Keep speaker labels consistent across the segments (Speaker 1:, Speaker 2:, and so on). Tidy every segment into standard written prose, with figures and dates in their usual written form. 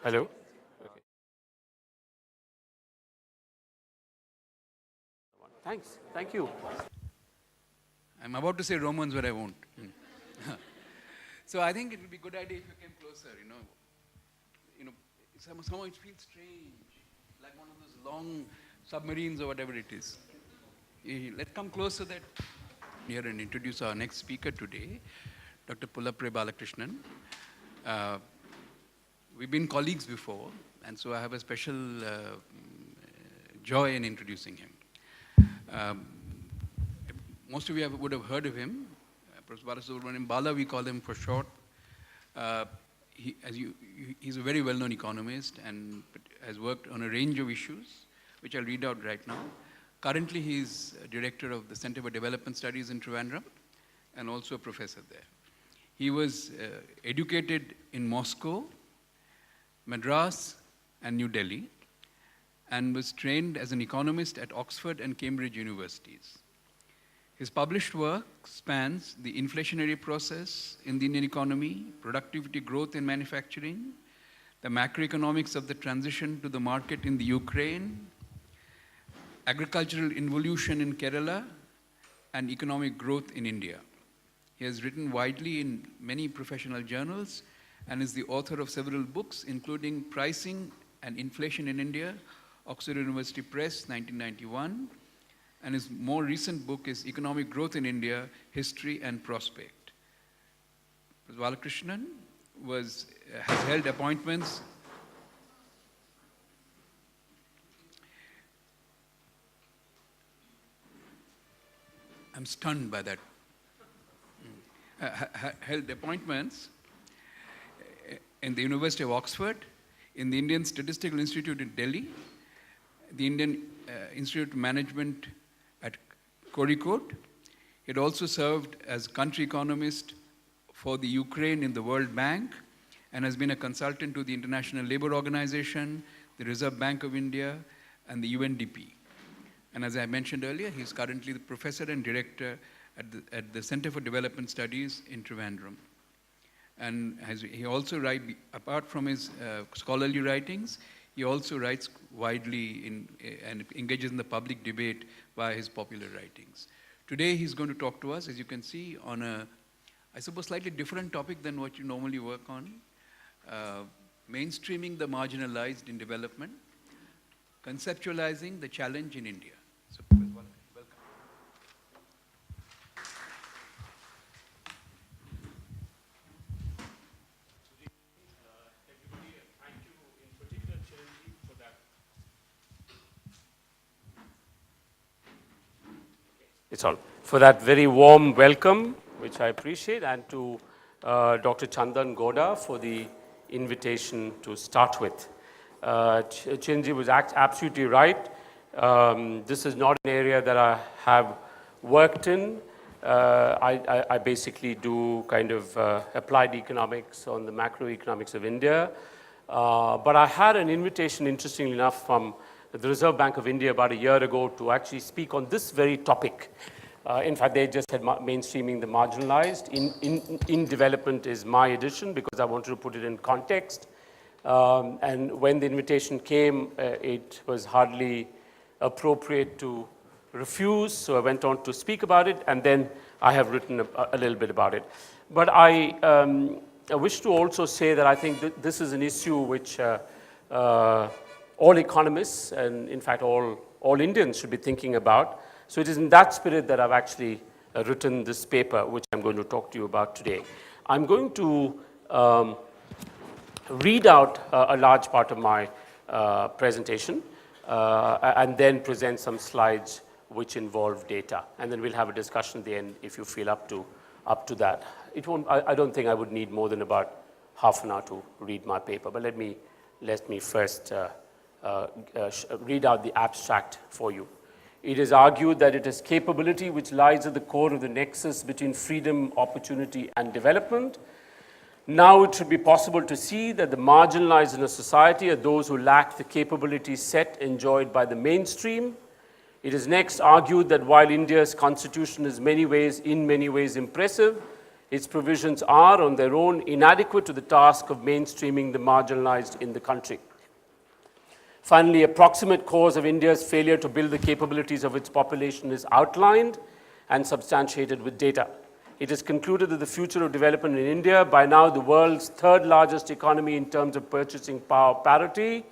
Speaker 1: Hello? Okay. Thanks. Thank you.
Speaker 2: I'm about to say Romans, but I won't. So I think it would be a good idea if you came closer, somehow it feels strange, like one of those long submarines or whatever it is. Let's come closer here and introduce our next speaker today, Dr. Pray Balakrishnan. We've been colleagues before, and so I have a special joy in introducing him. Most of you would have heard of him. Professor Balasubramanian Bala, we call him for short. He's a very well-known economist and has worked on a range of issues, which I'll read out right now. Currently, he's director of the Center for Development Studies in Trivandrum and also a professor there. He was educated in Moscow, Madras, and New Delhi, and was trained as an economist at Oxford and Cambridge universities. His published work spans the inflationary process in the Indian economy, productivity growth in manufacturing, the macroeconomics of the transition to the market in the Ukraine, agricultural involution in Kerala, and economic growth in India. He has written widely in many professional journals and is the author of several books, including Pricing and Inflation in India, Oxford University Press, 1991, and his more recent book is Economic Growth in India, History and Prospect. Balakrishnan has held appointments I'm stunned by that. Held appointments in the University of Oxford, in the Indian Statistical Institute in Delhi, the Indian Institute of Management at Kozhikode. He had also served as country economist for the Ukraine in the World Bank and has been a consultant to the International Labour Organization, the Reserve Bank of India, and the UNDP. And as I mentioned earlier, he's currently the professor and director at the Center for Development Studies in Trivandrum. And he also writes, apart from his scholarly writings, he also writes widely and engages in the public debate via his popular writings. Today he's going to talk to us, as you can see, on a, I suppose, slightly different topic than what you normally work on. Mainstreaming the marginalized in development, conceptualizing the challenge in India. So, welcome.
Speaker 1: It's all. For that very warm welcome, which I appreciate, and to Dr. Chandan Goda for the invitation to start with. Chinji was absolutely right. This is not an area that I have worked in. I basically do kind of applied economics on the macroeconomics of India. But I had an invitation, interestingly enough, from the Reserve Bank of India about a year ago to actually speak on this very topic. In fact, they just had mainstreaming the marginalized. In development is my edition because I wanted to put it in context. And when the invitation came, it was hardly appropriate to refuse, so I went on to speak about it, and then I have written a little bit about it. But I wish to also say that I think this is an issue which all economists, and in fact all Indians should be thinking about. So it is in that spirit that I've actually written this paper, which I'm going to talk to you about today. I'm going to read out a large part of my presentation and then present some slides which involve data. And then we'll have a discussion at the end if you feel up to that. It won't, I don't think I would need more than about half an hour to read my paper, but let me first read out the abstract for you. It is argued that it is capability which lies at the core of the nexus between freedom, opportunity, and development. Now it should be possible to see that the marginalized in a society are those who lack the capability set enjoyed by the mainstream. It is next argued that while India's constitution is in many ways impressive, its provisions are on their own inadequate to the task of mainstreaming the marginalized in the country. Finally, a proximate cause of India's failure to build the capabilities of its population is outlined and substantiated with data. It is concluded that the future of development in India, by now the world's third largest economy in terms of purchasing power parity,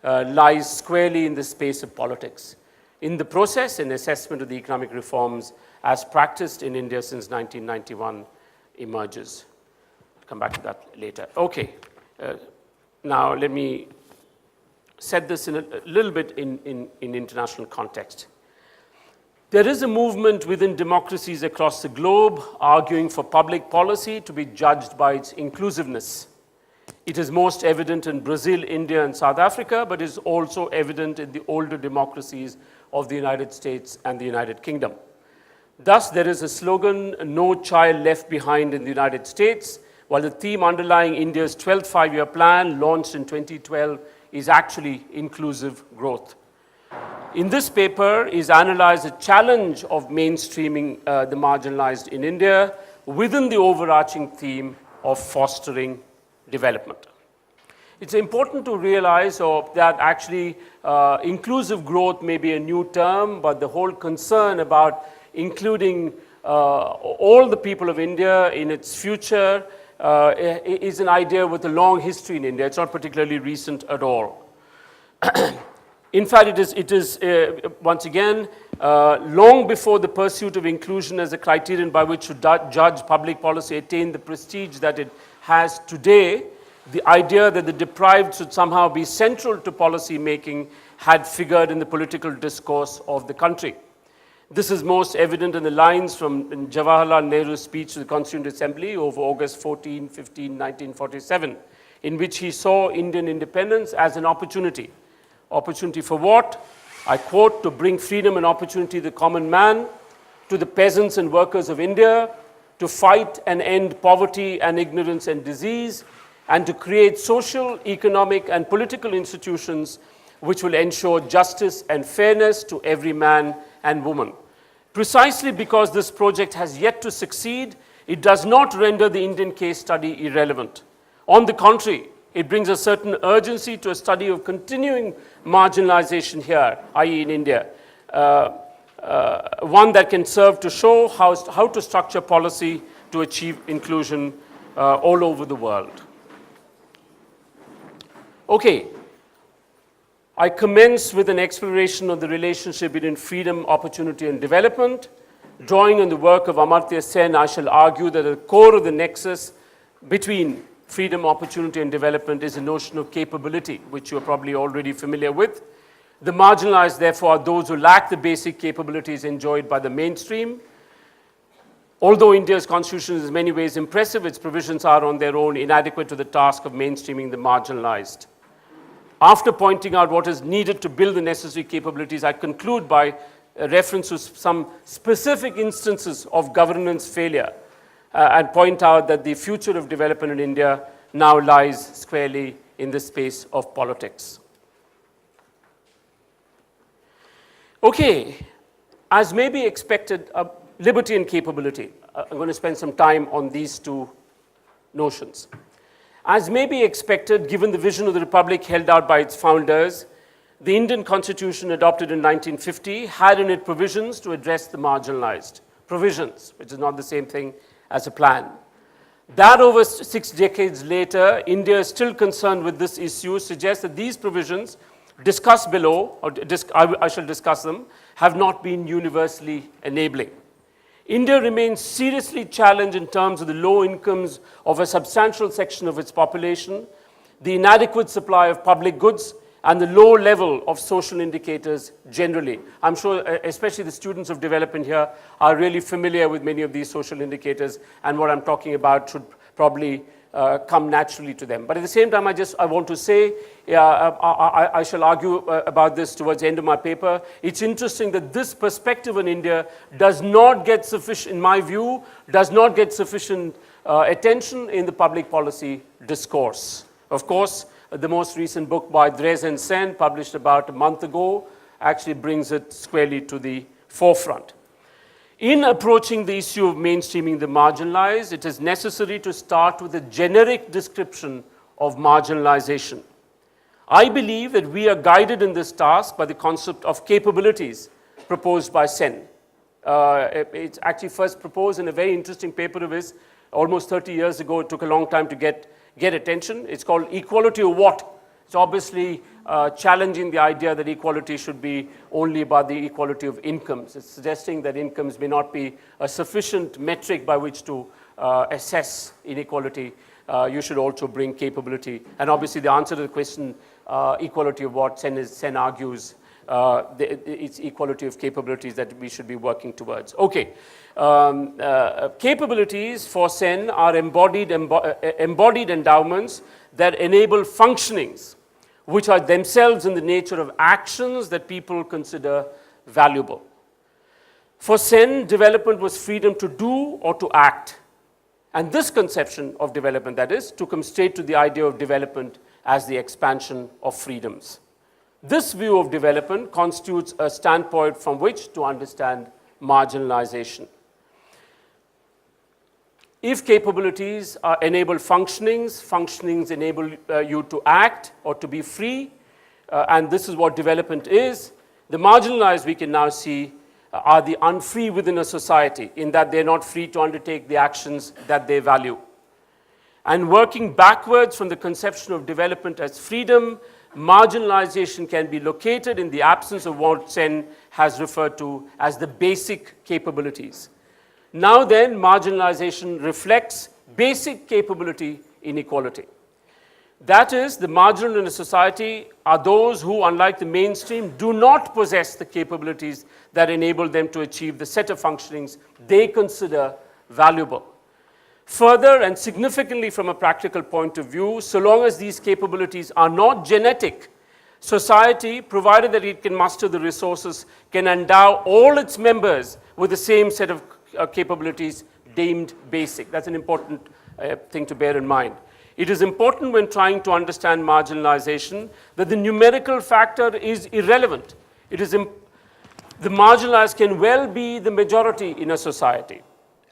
Speaker 1: lies squarely in the space of politics. In the process, an assessment of the economic reforms as practiced in India since 1991 emerges. I'll come back to that later. Okay, now let me set this in a little bit in international context. There is a movement within democracies across the globe arguing for public policy to be judged by its inclusiveness. It is most evident in Brazil, India, and South Africa, but is also evident in the older democracies of the United States and the United Kingdom. Thus, there is a slogan, "No child left behind" in the United States, while the theme underlying India's 12th five-year plan, launched in 2012, is actually inclusive growth. In this paper is analyzed the challenge of mainstreaming the marginalized in India within the overarching theme of fostering development. It's important to realize that actually inclusive growth may be a new term, but the whole concern about including all the people of India in its future is an idea with a long history in India. It's not particularly recent at all. In fact, it is once again, long before the pursuit of inclusion as a criterion by which to judge public policy attained the prestige that it has today, the idea that the deprived should somehow be central to policy making had figured in the political discourse of the country. This is most evident in the lines from Jawaharlal Nehru's speech to the Constituent Assembly over August 14, 15, 1947, in which he saw Indian independence as an opportunity. Opportunity for what? I quote, "To bring freedom and opportunity to the common man, to the peasants and workers of India, to fight and end poverty and ignorance and disease, and to create social, economic, and political institutions which will ensure justice and fairness to every man and woman." Precisely because this project has yet to succeed, it does not render the Indian case study irrelevant. On the contrary, it brings a certain urgency to a study of continuing marginalization here, i.e. in India, one that can serve to show how to structure policy to achieve inclusion all over the world. Okay. I commence with an exploration of the relationship between freedom, opportunity, and development. Drawing on the work of Amartya Sen, I shall argue that at the core of the nexus between freedom, opportunity, and development is a notion of capability, which you are probably already familiar with. The marginalized, therefore, are those who lack the basic capabilities enjoyed by the mainstream. Although India's constitution is in many ways impressive, its provisions are on their own inadequate to the task of mainstreaming the marginalized. After pointing out what is needed to build the necessary capabilities, I conclude by a reference to some specific instances of governance failure and point out that the future of development in India now lies squarely in the space of politics. Okay, as may be expected, liberty and capability. I'm going to spend some time on these two notions. As may be expected, given the vision of the Republic held out by its founders, the Indian Constitution adopted in 1950 had in it provisions to address the marginalized. Provisions, which is not the same thing as a plan. That over 6 decades later, India is still concerned with this issue, suggests that these provisions, discussed below, or I shall discuss them, have not been universally enabling. India remains seriously challenged in terms of the low incomes of a substantial section of its population, the inadequate supply of public goods, and the low level of social indicators generally. I'm sure especially the students of development here are really familiar with many of these social indicators, and what I'm talking about should probably come naturally to them. But at the same time, I want to say, I shall argue about this towards the end of my paper. It's interesting that this perspective on India does not get sufficient, in my view, does not get sufficient attention in the public policy discourse. Of course, the most recent book by Dres and Sen, published about a month ago, actually brings it squarely to the forefront. In approaching the issue of mainstreaming the marginalized, it is necessary to start with a generic description of marginalization. I believe that we are guided in this task by the concept of capabilities proposed by Sen. It's actually first proposed in a very interesting paper of his almost 30 years ago. It took a long time to get attention. It's called Equality of What? It's obviously challenging the idea that equality should be only about the equality of incomes. It's suggesting that incomes may not be a sufficient metric by which to assess inequality. You should also bring capability. And obviously the answer to the question, equality of what, Sen argues, it's equality of capabilities that we should be working towards. Okay. Capabilities for Sen are embodied endowments that enable functionings, which are themselves in the nature of actions that people consider valuable. For Sen, development was freedom to do or to act. And this conception of development, that is, took him straight to the idea of development as the expansion of freedoms. This view of development constitutes a standpoint from which to understand marginalization. If capabilities enable functionings, functionings enable you to act or to be free, and this is what development is. The marginalized, we can now see, are the unfree within a society, in that they're not free to undertake the actions that they value. And working backwards from the conception of development as freedom, marginalization can be located in the absence of what Sen has referred to as the basic capabilities. Now then, marginalization reflects basic capability inequality. That is, the marginal in a society are those who, unlike the mainstream, do not possess the capabilities that enable them to achieve the set of functionings they consider valuable. Further and significantly from a practical point of view, so long as these capabilities are not genetic, society, provided that it can muster the resources, can endow all its members with the same set of capabilities deemed basic. That's an important thing to bear in mind. It is important when trying to understand marginalization that the numerical factor is irrelevant. The marginalized can well be the majority in a society,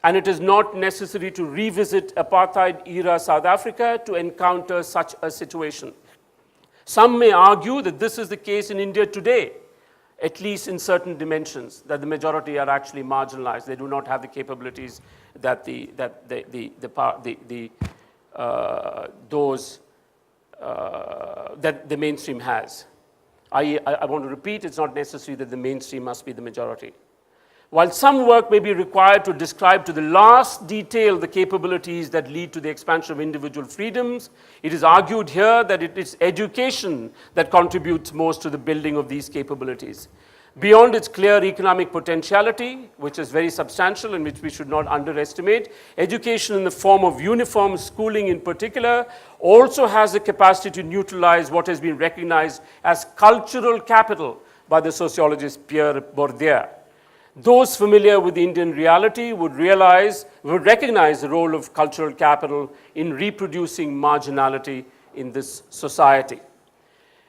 Speaker 1: and it is not necessary to revisit apartheid-era South Africa to encounter such a situation. Some may argue that this is the case in India today, at least in certain dimensions, that the majority are actually marginalized. They do not have the capabilities that that the mainstream has. I want to repeat, it's not necessary that the mainstream must be the majority. While some work may be required to describe to the last detail the capabilities that lead to the expansion of individual freedoms, it is argued here that it is education that contributes most to the building of these capabilities. Beyond its clear economic potentiality, which is very substantial and which we should not underestimate, education in the form of uniform schooling in particular also has the capacity to neutralize what has been recognized as cultural capital by the sociologist Pierre Bourdieu. Those familiar with the Indian reality would recognize the role of cultural capital in reproducing marginality in this society.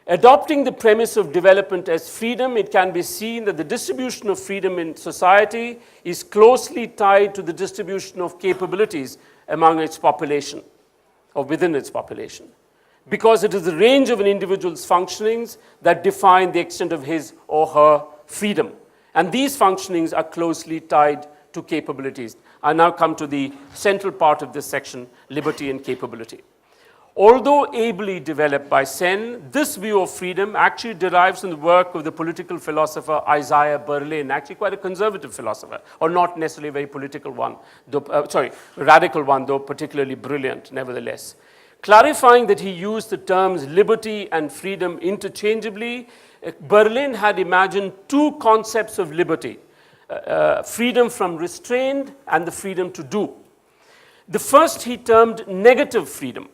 Speaker 1: Adopting the premise of development as freedom, it can be seen that the distribution of freedom in society is closely tied to the distribution of capabilities among its population, or within its population, because it is the range of an individual's functionings that define the extent of his or her freedom. And these functionings are closely tied to capabilities. I now come to the central part of this section, liberty and capability. Although ably developed by Sen, this view of freedom actually derives from the work of the political philosopher Isaiah Berlin, actually quite a conservative philosopher, or not necessarily a very political one, radical one, though particularly brilliant nevertheless. Clarifying that he used the terms liberty and freedom interchangeably, Berlin had imagined two concepts of liberty, freedom from restraint and the freedom to do. The first he termed negative freedom,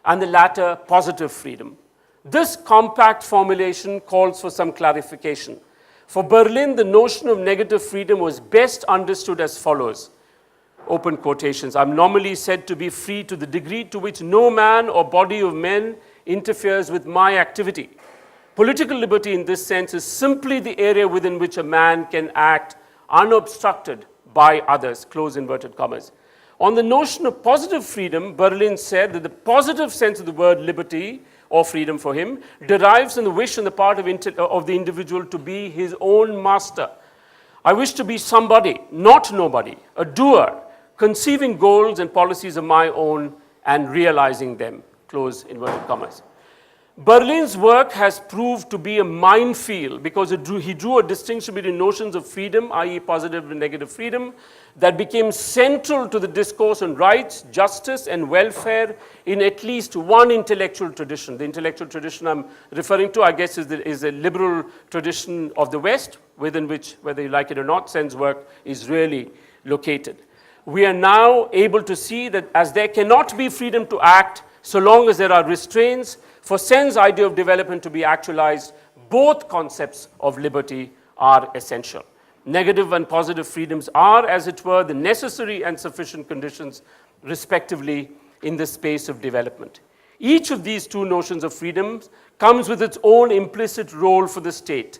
Speaker 1: and the latter positive freedom. This compact formulation calls for some clarification. For Berlin, the notion of negative freedom was best understood as follows, open quotations, I'm normally said to be free to the degree to which no man or body of men interferes with my activity. Political liberty in this sense is simply the area within which a man can act unobstructed by others, close inverted commas. On the notion of positive freedom, Berlin said that the positive sense of the word liberty or freedom for him derives from the wish on the part of the individual to be his own master. I wish to be somebody, not nobody, a doer, conceiving goals and policies of my own and realizing them, close inverted commas. Berlin's work has proved to be a minefield because he drew a distinction between notions of freedom, i.e. positive and negative freedom, that became central to the discourse on rights, justice, and welfare in at least one intellectual tradition. The intellectual tradition I'm referring to, I guess, is a liberal tradition of the West, within which, whether you like it or not, Sen's work is really located. We are now able to see that as there cannot be freedom to act so long as there are restraints, for Sen's idea of development to be actualized, both concepts of liberty are essential. Negative and positive freedoms are, as it were, the necessary and sufficient conditions, respectively, in the space of development. Each of these two notions of freedom comes with its own implicit role for the state.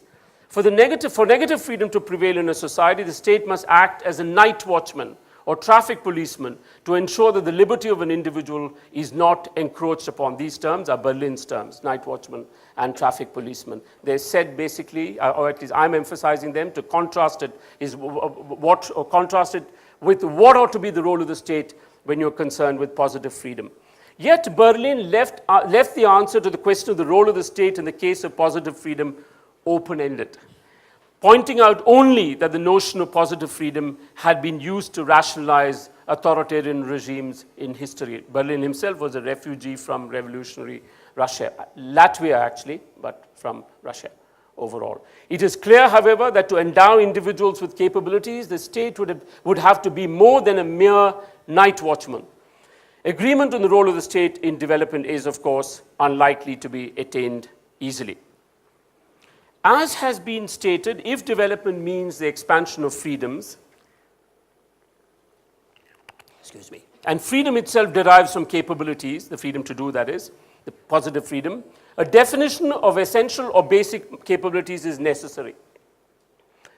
Speaker 1: For negative freedom to prevail in a society, the state must act as a night watchman or traffic policeman to ensure that the liberty of an individual is not encroached upon. These terms are Berlin's terms, night watchman and traffic policeman. They're said basically, or at least I'm emphasizing them, to contrast it with what ought to be the role of the state when you're concerned with positive freedom. Yet Berlin left the answer to the question of the role of the state in the case of positive freedom open-ended, pointing out only that the notion of positive freedom had been used to rationalize authoritarian regimes in history. Berlin himself was a refugee from revolutionary Russia, Latvia actually, but from Russia overall. It is clear, however, that to endow individuals with capabilities, the state would have to be more than a mere night watchman. Agreement on the role of the state in development is, of course, unlikely to be attained easily. As has been stated, if development means the expansion of freedoms, and freedom itself derives from capabilities, the freedom to do, that is, the positive freedom, a definition of essential or basic capabilities is necessary.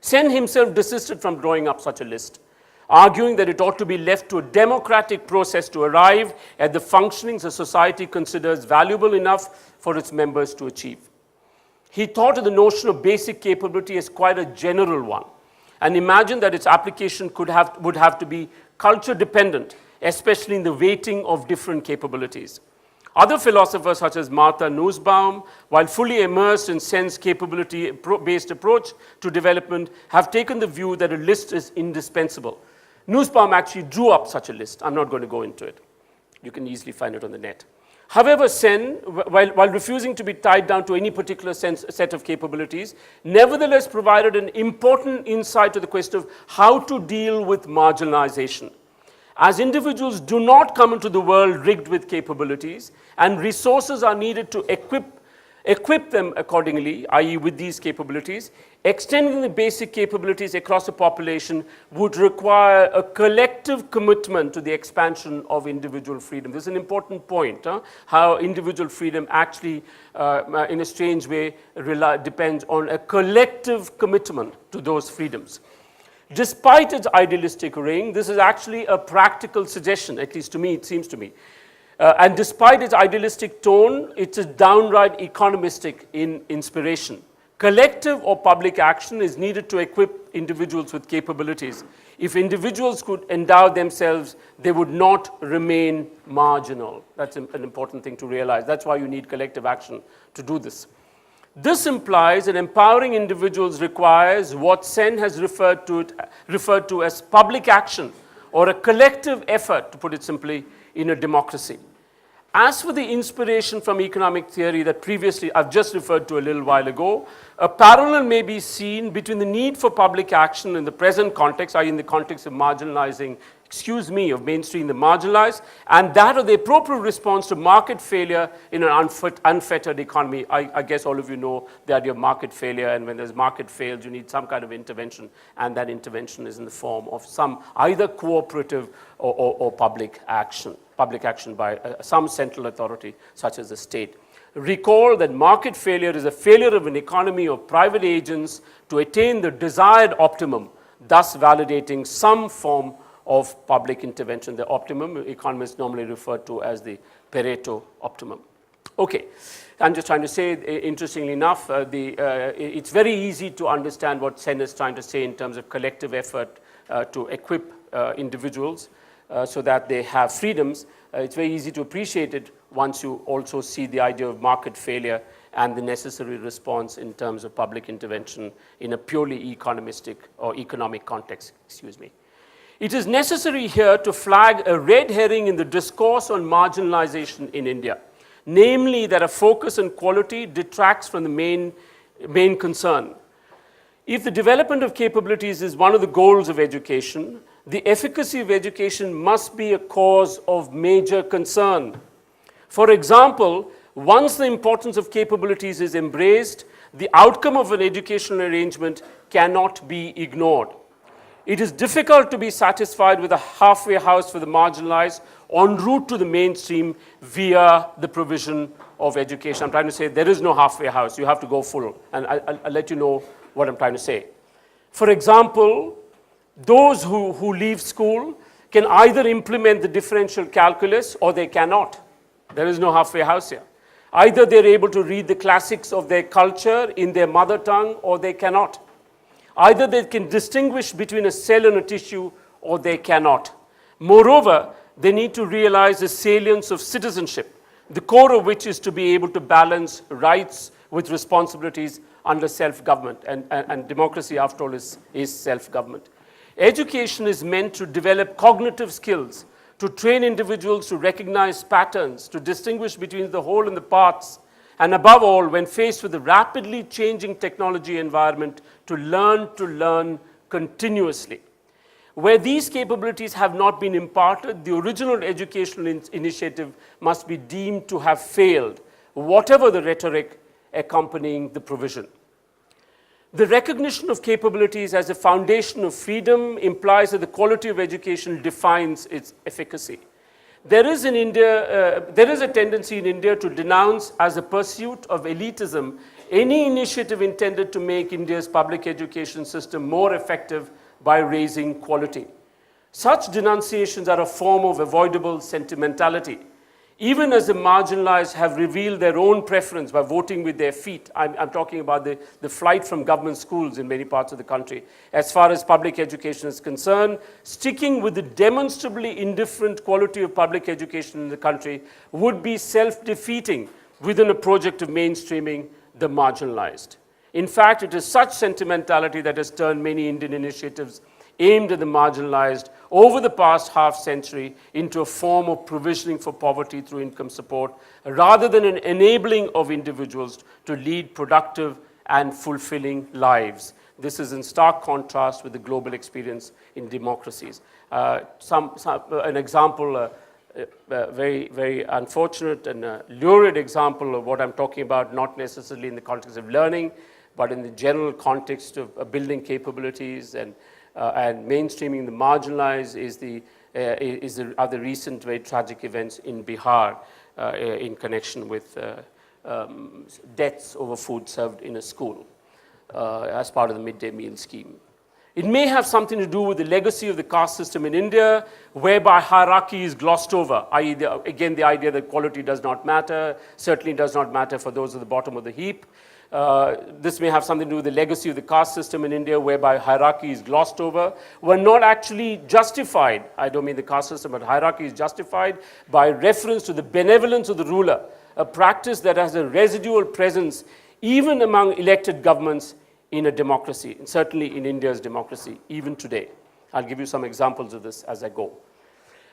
Speaker 1: Sen himself desisted from drawing up such a list, arguing that it ought to be left to a democratic process to arrive at the functionings a society considers valuable enough for its members to achieve. He thought of the notion of basic capability as quite a general one, and imagined that its application would have to be culture dependent, especially in the weighting of different capabilities. Other philosophers, such as Martha Nussbaum, while fully immersed in Sen's capability-based approach to development, have taken the view that a list is indispensable. Nussbaum actually drew up such a list. I'm not going to go into it. You can easily find it on the net. However, Sen, while refusing to be tied down to any particular set of capabilities, nevertheless provided an important insight to the question of how to deal with marginalization. As individuals do not come into the world rigged with capabilities, and resources are needed to equip them accordingly, i.e. with these capabilities, extending the basic capabilities across a population would require a collective commitment to the expansion of individual freedom. This is an important point, how individual freedom actually, in a strange way, depends on a collective commitment to those freedoms. Despite its idealistic ring, this is actually a practical suggestion, at least to me, it seems to me. And despite its idealistic tone, it's a downright economistic in inspiration. Collective or public action is needed to equip individuals with capabilities. If individuals could endow themselves, they would not remain marginal. That's an important thing to realize. That's why you need collective action to do this. This implies that empowering individuals requires what Sen has referred to as public action, or a collective effort, to put it simply, in a democracy. As for the inspiration from economic theory that previously I've just referred to a little while ago, a parallel may be seen between the need for public action in the present context, i.e. in the context of marginalizing, of mainstream the marginalized, and that of the appropriate response to market failure in an unfettered economy. I guess all of you know the idea of market failure, and when there's market fails, you need some kind of intervention, and that intervention is in the form of some either cooperative or public action by some central authority, such as the state. Recall that market failure is a failure of an economy of private agents to attain the desired optimum, thus validating some form of public intervention. The optimum economists normally refer to as the Pareto optimum. Okay, I'm just trying to say, interestingly enough, it's very easy to understand what Sen is trying to say in terms of collective effort to equip individuals so that they have freedoms. It's very easy to appreciate it once you also see the idea of market failure and the necessary response in terms of public intervention in a purely economistic or economic context, excuse me. It is necessary here to flag a red herring in the discourse on marginalization in India, namely that a focus on quality detracts from the main concern. If the development of capabilities is one of the goals of education, the efficacy of education must be a cause of major concern. For example, once the importance of capabilities is embraced, the outcome of an educational arrangement cannot be ignored. It is difficult to be satisfied with a halfway house for the marginalized en route to the mainstream via the provision of education. I'm trying to say there is no halfway house. You have to go full. And I'll let you know what I'm trying to say. For example, those who leave school can either implement the differential calculus or they cannot. There is no halfway house here. Either they're able to read the classics of their culture in their mother tongue or they cannot. Either they can distinguish between a cell and a tissue or they cannot. Moreover, they need to realize the salience of citizenship, the core of which is to be able to balance rights with responsibilities under self-government. And democracy, after all, is self-government. Education is meant to develop cognitive skills, to train individuals to recognize patterns, to distinguish between the whole and the parts, and above all, when faced with a rapidly changing technology environment, to learn continuously. Where these capabilities have not been imparted, the original educational initiative must be deemed to have failed, whatever the rhetoric accompanying the provision. The recognition of capabilities as a foundation of freedom implies that the quality of education defines its efficacy. There is a tendency in India to denounce as a pursuit of elitism any initiative intended to make India's public education system more effective by raising quality. Such denunciations are a form of avoidable sentimentality. Even as the marginalized have revealed their own preference by voting with their feet, I'm talking about the flight from government schools in many parts of the country. As far as public education is concerned, sticking with the demonstrably indifferent quality of public education in the country would be self-defeating within a project of mainstreaming the marginalized. In fact, it is such sentimentality that has turned many Indian initiatives aimed at the marginalized over the past half century into a form of provisioning for poverty through income support, rather than an enabling of individuals to lead productive and fulfilling lives. This is in stark contrast with the global experience in democracies. An example, very, very unfortunate and lurid example of what I'm talking about, not necessarily in the context of learning, but in the general context of building capabilities and mainstreaming the marginalized are the recent very tragic events in Bihar in connection with deaths over food served in a school as part of the midday meal scheme. It may have something to do with the legacy of the caste system in India, whereby hierarchy is glossed over, i.e. again the idea that quality does not matter, certainly does not matter for those at the bottom of the heap. This may have something to do with the legacy of the caste system in India, whereby hierarchy is glossed over, were not actually justified. I don't mean the caste system, but hierarchy is justified by reference to the benevolence of the ruler, a practice that has a residual presence even among elected governments in a democracy, and certainly in India's democracy, even today. I'll give you some examples of this as I go.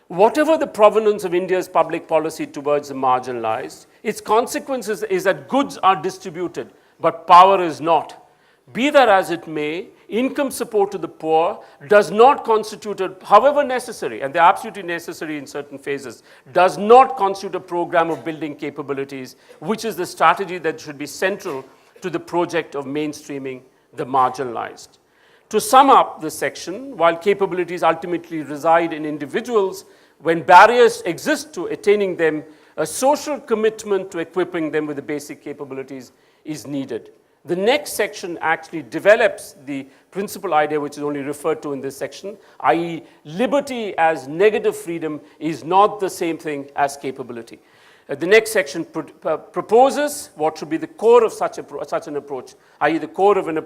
Speaker 1: Whatever the provenance of India's public policy towards the marginalized, its consequences is that goods are distributed, but power is not. Be that as it may, income support to the poor does not constitute, however necessary, and they're absolutely necessary in certain phases, does not constitute a program of building capabilities, which is the strategy that should be central to the project of mainstreaming the marginalized. To sum up this section, while capabilities ultimately reside in individuals, when barriers exist to attaining them, a social commitment to equipping them with the basic capabilities is needed. The next section actually develops the principal idea which is only referred to in this section, i.e. liberty as negative freedom is not the same thing as capability. The next section proposes what should be the core of such an approach, i.e. the core of the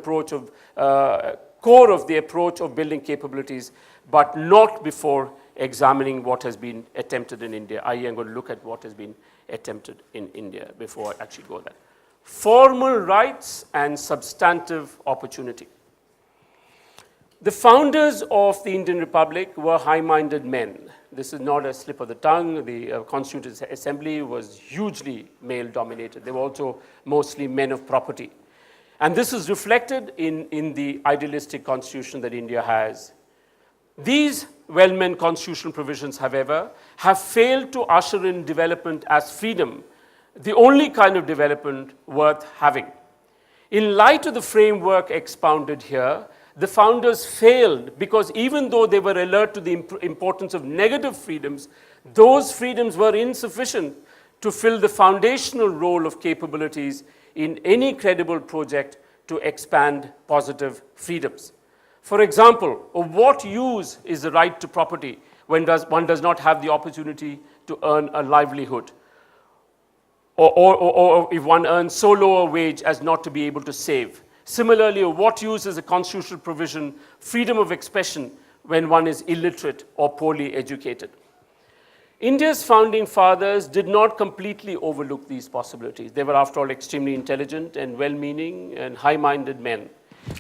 Speaker 1: approach of building capabilities, but not before examining what has been attempted in India, i.e. I'm going to look at what has been attempted in India before I actually go there. Formal rights and substantive opportunity. The founders of the Indian Republic were high-minded men. This is not a slip of the tongue. The Constituent Assembly was hugely male-dominated. They were also mostly men of property. And this is reflected in the idealistic constitution that India has. These well-meant constitutional provisions, however, have failed to usher in development as freedom, the only kind of development worth having. In light of the framework expounded here, the founders failed because even though they were alert to the importance of negative freedoms, those freedoms were insufficient to fill the foundational role of capabilities in any credible project to expand positive freedoms. For example, of what use is the right to property when one does not have the opportunity to earn a livelihood? Or if one earns so low a wage as not to be able to save? Similarly, of what use is a constitutional provision, freedom of expression, when one is illiterate or poorly educated? India's founding fathers did not completely overlook these possibilities. They were, after all, extremely intelligent and well-meaning and high-minded men.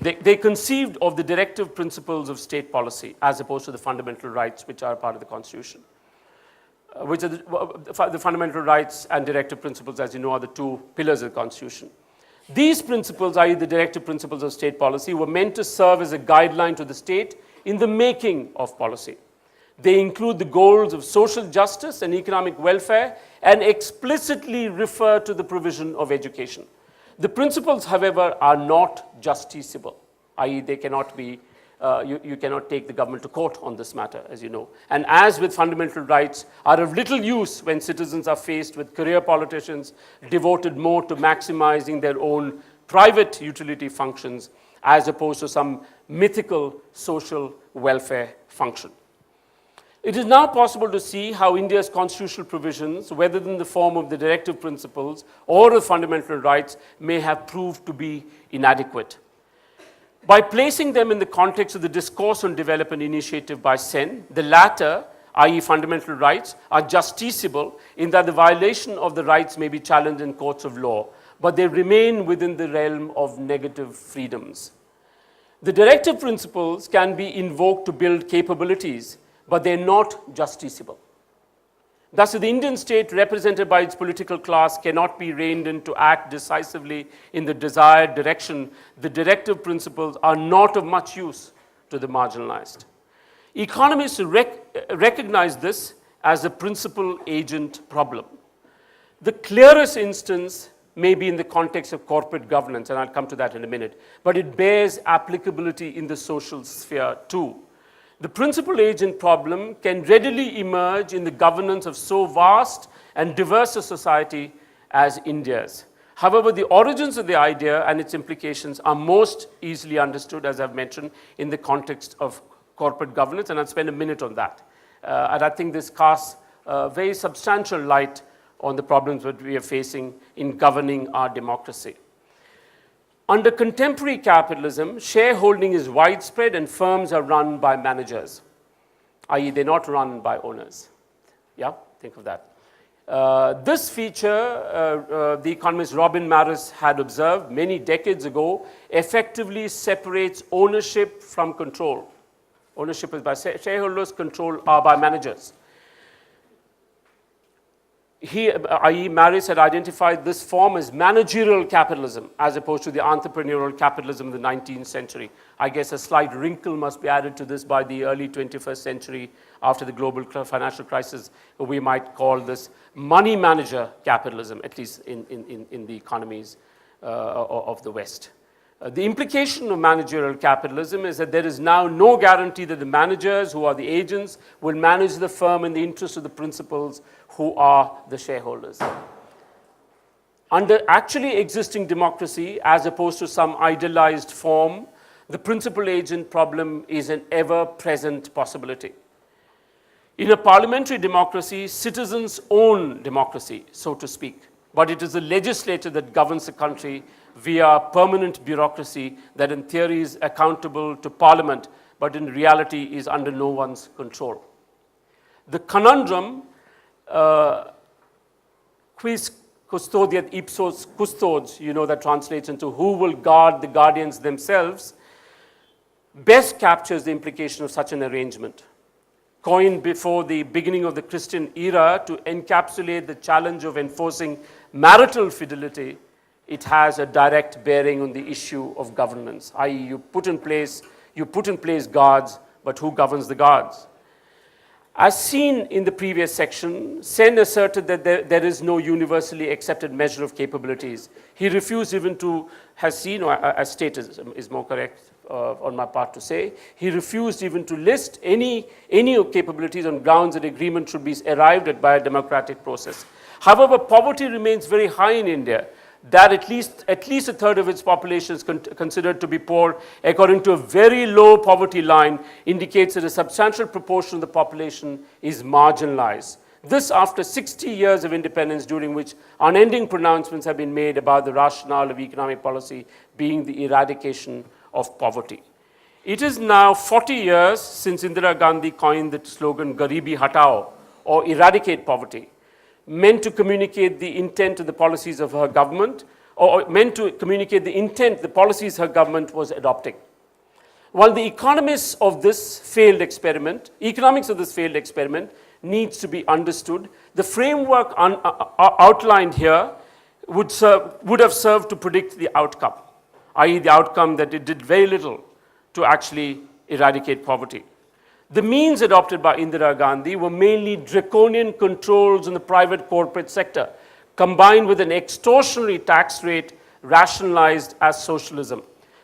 Speaker 1: They conceived of the directive principles of state policy as opposed to the fundamental rights which are part of the Constitution, which are the fundamental rights and directive principles, as you know, are the two pillars of the Constitution. These principles, i.e. the directive principles of state policy, were meant to serve as a guideline to the state in the making of policy. They include the goals of social justice and economic welfare and explicitly refer to the provision of education. The principles, however, are not justiciable, i.e. they cannot be, you cannot take the government to court on this matter, as you know. And as with fundamental rights, are of little use when citizens are faced with career politicians devoted more to maximizing their own private utility functions as opposed to some mythical social welfare function. It is now possible to see how India's constitutional provisions, whether in the form of the directive principles or the fundamental rights, may have proved to be inadequate. By placing them in the context of the discourse on development initiative by Sen, the latter, i.e. fundamental rights, are justiciable in that the violation of the rights may be challenged in courts of law, but they remain within the realm of negative freedoms. The directive principles can be invoked to build capabilities, but they're not justiciable. Thus, the Indian state, represented by its political class, cannot be reined in to act decisively in the desired direction. The directive principles are not of much use to the marginalized. Economists recognize this as a principal agent problem. The clearest instance may be in the context of corporate governance, and I'll come to that in a minute, but it bears applicability in the social sphere too. The principal agent problem can readily emerge in the governance of so vast and diverse a society as India's. However, the origins of the idea and its implications are most easily understood, as I've mentioned, in the context of corporate governance, and I'll spend a minute on that. And I think this casts very substantial light on the problems that we are facing in governing our democracy. Under contemporary capitalism, shareholding is widespread and firms are run by managers, i.e. they're not run by owners. Yeah, think of that. This feature, the economist Robin Maris had observed many decades ago, effectively separates ownership from control. Ownership is by shareholders, control are by managers. He, i.e. Maris, had identified this form as managerial capitalism as opposed to the entrepreneurial capitalism of the 19th century. I guess a slight wrinkle must be added to this by the early 21st century after the global financial crisis. We might call this money manager capitalism, at least in the economies of the West. The implication of managerial capitalism is that there is now no guarantee that the managers, who are the agents, will manage the firm in the interest of the principals, who are the shareholders. Under actually existing democracy, as opposed to some idealized form, the principal agent problem is an ever-present possibility. In a parliamentary democracy, citizens own democracy, so to speak, but it is the legislature that governs the country via permanent bureaucracy that in theory is accountable to parliament, but in reality is under no one's control. The conundrum, quis custodiet ipsos custodes, that translates into who will guard the guardians themselves, best captures the implication of such an arrangement. Coined before the beginning of the Christian era to encapsulate the challenge of enforcing marital fidelity, it has a direct bearing on the issue of governance, i.e. you put in place guards, but who governs the guards? As seen in the previous section, Sen asserted that there is no universally accepted measure of capabilities. He refused even to, has seen, or as stated is more correct on my part to say, he refused even to list any capabilities on grounds that agreement should be arrived at by a democratic process. However, poverty remains very high in India, that at least a third of its population is considered to be poor, according to a very low poverty line, indicates that a substantial proportion of the population is marginalized. This after 60 years of independence, during which unending pronouncements have been made about the rationale of economic policy being the eradication of poverty. It is now 40 years since Indira Gandhi coined the slogan Garibi Hatao, or eradicate poverty, meant to communicate the intent of the policies of her government, or meant to communicate the intent, the policies her government was adopting. While the economics of this failed experiment needs to be understood, the framework outlined here would have served to predict the outcome, i.e. the outcome that it did very little to actually eradicate poverty. The means adopted by Indira Gandhi were mainly draconian controls in the private corporate sector, combined with an extortionary tax rate rationalized as socialism.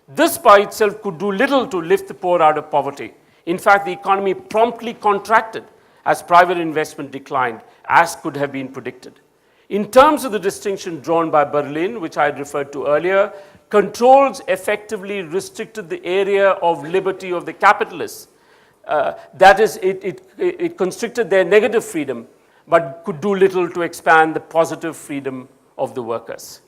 Speaker 1: This by itself could do little to lift the poor out of poverty. In fact, the economy promptly contracted as private investment declined, as could have been predicted. In terms of the distinction drawn by Berlin, which I had referred to earlier, controls effectively restricted the area of liberty of the capitalists. That is, it constricted their negative freedom, but could do little to expand the positive freedom of the workers.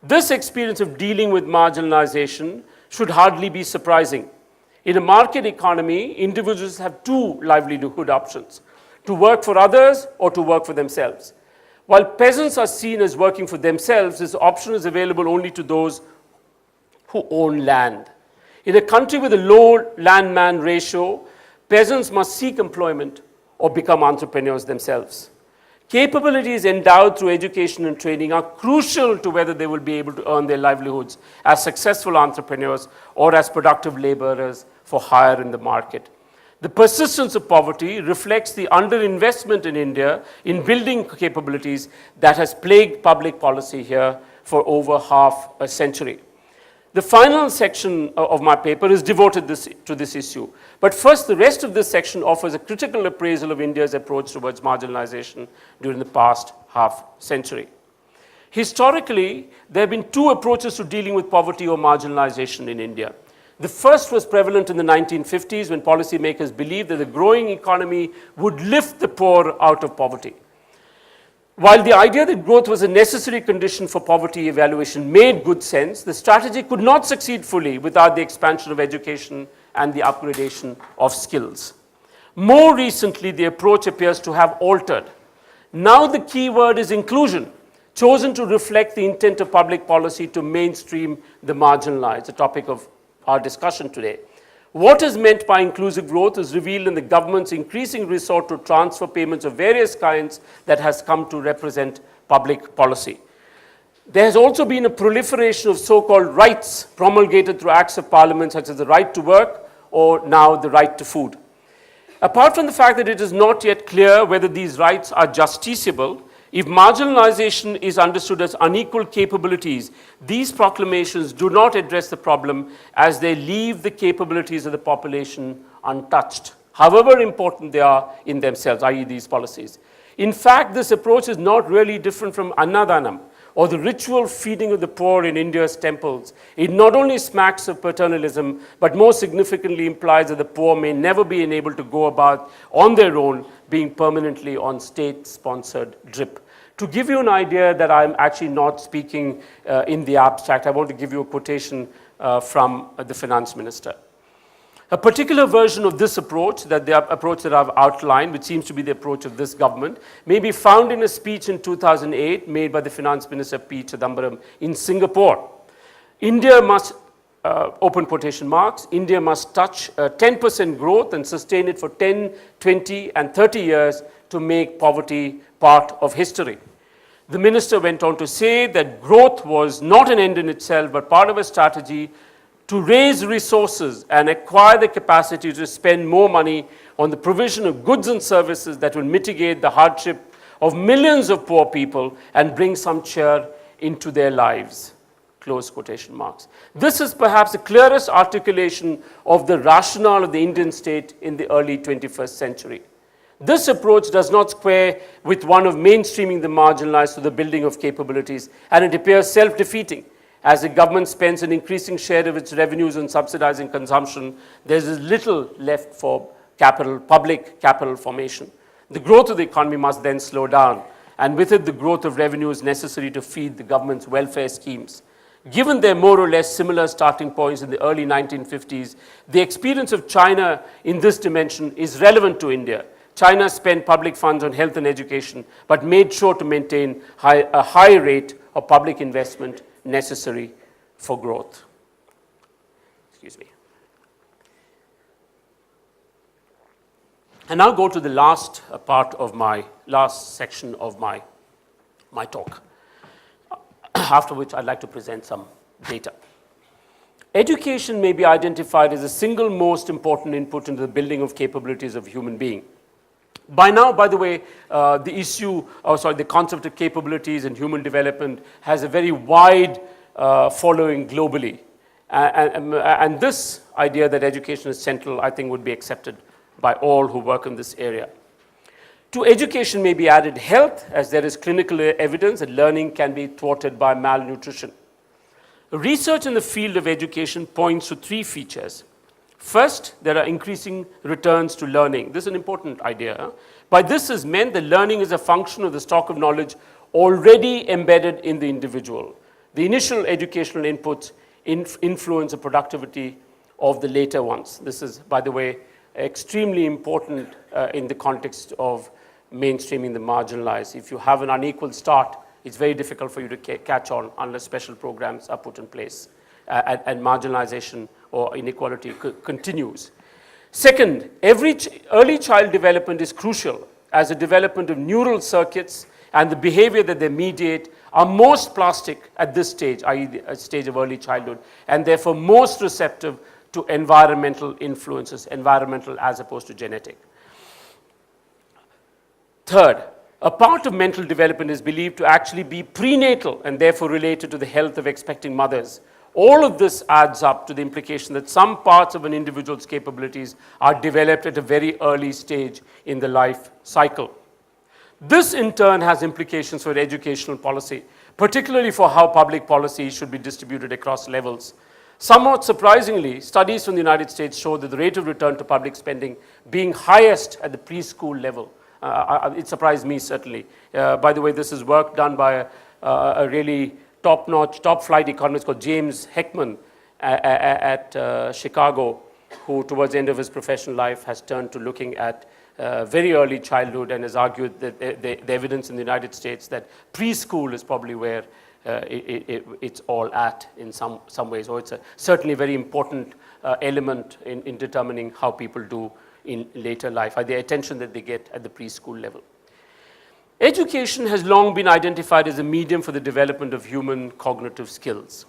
Speaker 1: This experience of dealing with marginalization should hardly be surprising. In a market economy, individuals have two livelihood options: to work for others or to work for themselves. While peasants are seen as working for themselves, this option is available only to those who own land. In a country with a low land-man ratio, peasants must seek employment or become entrepreneurs themselves. Capabilities endowed through education and training are crucial to whether they will be able to earn their livelihoods as successful entrepreneurs or as productive laborers for hire in the market. The persistence of poverty reflects the underinvestment in India in building capabilities that has plagued public policy here for over half a century. The final section of my paper is devoted to this issue. But first, the rest of this section offers a critical appraisal of India's approach towards marginalization during the past half century. Historically, there have been two approaches to dealing with poverty or marginalization in India. The first was prevalent in the 1950s when policymakers believed that the growing economy would lift the poor out of poverty. While the idea that growth was a necessary condition for poverty evaluation made good sense, the strategy could not succeed fully without the expansion of education and the upgradation of skills. More recently, the approach appears to have altered. Now the key word is inclusion, chosen to reflect the intent of public policy to mainstream the marginalized, the topic of our discussion today. What is meant by inclusive growth is revealed in the government's increasing resort to transfer payments of various kinds that has come to represent public policy. There has also been a proliferation of so-called rights promulgated through acts of parliament, such as the right to work or now the right to food. Apart from the fact that it is not yet clear whether these rights are justiciable, if marginalization is understood as unequal capabilities, these proclamations do not address the problem as they leave the capabilities of the population untouched, however important they are in themselves, i.e. these policies. In fact, this approach is not really different from Annadanam, or the ritual feeding of the poor in India's temples, it not only smacks of paternalism, but more significantly implies that the poor may never be enabled to go about on their own, being permanently on state-sponsored drip. To give you an idea that I'm actually not speaking in the abstract, I want to give you a quotation from the finance minister. A particular version of this approach, the approach that I've outlined, which seems to be the approach of this government, may be found in a speech in 2008 made by the Finance Minister P. Chidambaram in Singapore. India must, open quotation marks, India must touch 10% growth and sustain it for 10, 20, and 30 years to make poverty part of history. The minister went on to say that growth was not an end in itself, but part of a strategy to raise resources and acquire the capacity to spend more money on the provision of goods and services that will mitigate the hardship of millions of poor people and bring some cheer into their lives. Close quotation marks. This is perhaps the clearest articulation of the rationale of the Indian state in the early 21st century. This approach does not square with one of mainstreaming the marginalized to the building of capabilities, and it appears self-defeating. As the government spends an increasing share of its revenues on subsidizing consumption, there is little left for capital, public capital formation. The growth of the economy must then slow down, and with it the growth of revenues necessary to feed the government's welfare schemes. Given their more or less similar starting points in the early 1950s, the experience of China in this dimension is relevant to India. China spent public funds on health and education, but made sure to maintain a high rate of public investment necessary for growth. Excuse me. And now go to the last part of last section of my talk, after which I'd like to present some data. Education may be identified as the single most important input into the building of capabilities of a human being. By now, by the way, the concept of capabilities and human development has a very wide following globally. And this idea that education is central, I think, would be accepted by all who work in this area. To education may be added health, as there is clinical evidence that learning can be thwarted by malnutrition. Research in the field of education points to three features. First, there are increasing returns to learning. This is an important idea. By this is meant that learning is a function of the stock of knowledge already embedded in the individual. The initial educational inputs influence the productivity of the later ones. This is, by the way, extremely important in the context of mainstreaming the marginalized. If you have an unequal start, it's very difficult for you to catch on unless special programs are put in place. And marginalization or inequality continues. Second, every early child development is crucial, as the development of neural circuits and the behavior that they mediate are most plastic at this stage, i.e. the stage of early childhood, and therefore most receptive to environmental influences, environmental as opposed to genetic. Third, a part of mental development is believed to actually be prenatal and therefore related to the health of expecting mothers. All of this adds up to the implication that some parts of an individual's capabilities are developed at a very early stage in the life cycle. This in turn has implications for educational policy, particularly for how public policy should be distributed across levels. Somewhat surprisingly, studies from the United States show that the rate of return to public spending being highest at the preschool level. It surprised me certainly. By the way, this is work done by a really top-notch, top-flight economist called James Heckman at Chicago, who towards the end of his professional life has turned to looking at very early childhood and has argued that the evidence in the United States that preschool is probably where it's all at in some ways. So it's a certainly very important element in determining how people do in later life, the attention that they get at the preschool level. Education has long been identified as a medium for the development of human cognitive skills.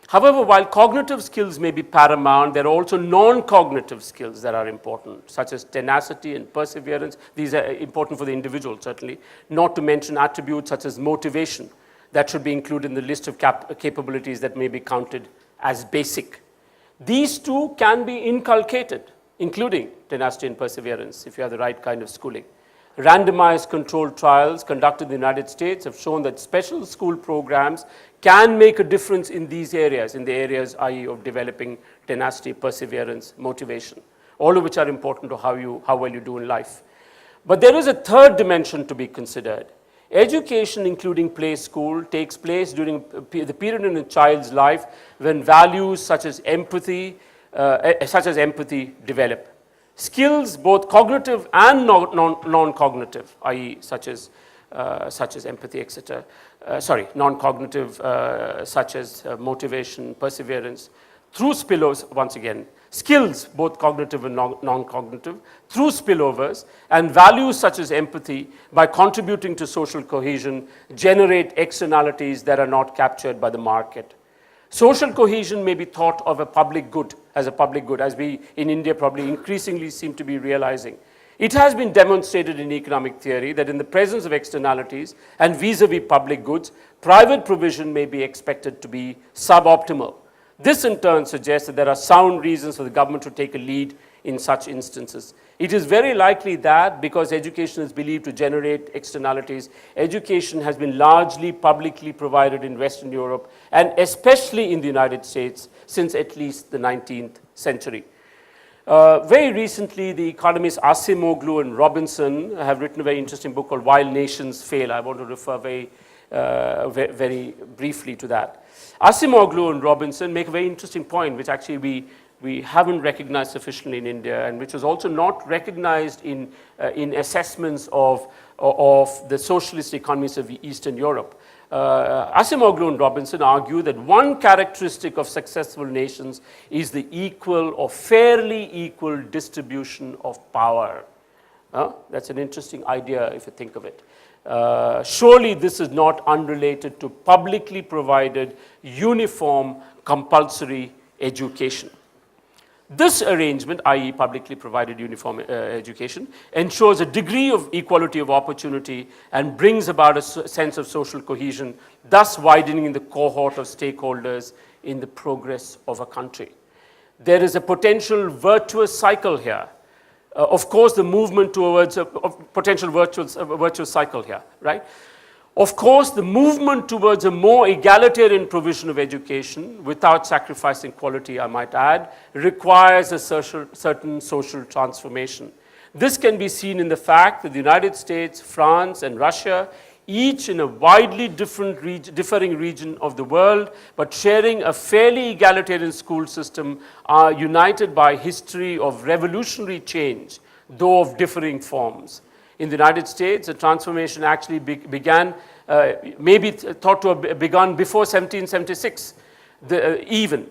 Speaker 1: However, while cognitive skills may be paramount, there are also non-cognitive skills that are important, such as tenacity and perseverance. These are important for the individual, certainly, not to mention attributes such as motivation that should be included in the list of capabilities that may be counted as basic. These too can be inculcated, including tenacity and perseverance, if you have the right kind of schooling. randomized controlled trials conducted in the United States have shown that special school programs can make a difference in these areas, i.e. of developing tenacity, perseverance, motivation, all of which are important to how well you do in life. But there is a third dimension to be considered. Education, including play school, takes place during the period in a child's life when values such as empathy develop. Skills, both cognitive and non-cognitive, i.e. such as empathy, etc. Non-cognitive, such as motivation, perseverance, through spillovers, once again, skills, both cognitive and non-cognitive, through spillovers, and values such as empathy, by contributing to social cohesion, generate externalities that are not captured by the market. Social cohesion may be thought of as a public good, as we in India probably increasingly seem to be realizing. It has been demonstrated in economic theory that in the presence of externalities and vis-a-vis public goods, private provision may be expected to be suboptimal. This in turn suggests that there are sound reasons for the government to take a lead in such instances. It is very likely that because education is believed to generate externalities, education has been largely publicly provided in Western Europe and especially in the United States since at least the 19th century. Very recently, the economists Azim and Robinson have written a very interesting book called While Nations Fail. I want to refer very briefly to that. Acemoglu and Robinson make a very interesting point, which actually we haven't recognized sufficiently in India, and which was also not recognized in assessments of the socialist economies of Eastern Europe. Acemoglu and Robinson argue that one characteristic of successful nations is the equal or fairly equal distribution of power. That's an interesting idea if you think of it. Surely this is not unrelated to publicly provided, uniform, compulsory education. This arrangement, i.e. publicly provided uniform education, ensures a degree of equality of opportunity and brings about a sense of social cohesion, thus widening the cohort of stakeholders in the progress of a country. There is a potential virtuous cycle here. Of course, the movement towards a potential virtuous cycle here, right? Of course, the movement towards a more egalitarian provision of education, without sacrificing quality, I might add, requires a certain social transformation. This can be seen in the fact that the United States, France, and Russia, each in a widely differing region of the world, but sharing a fairly egalitarian school system, are united by history of revolutionary change, though of differing forms. In the United States, the transformation actually began, maybe thought to have begun before 1776, the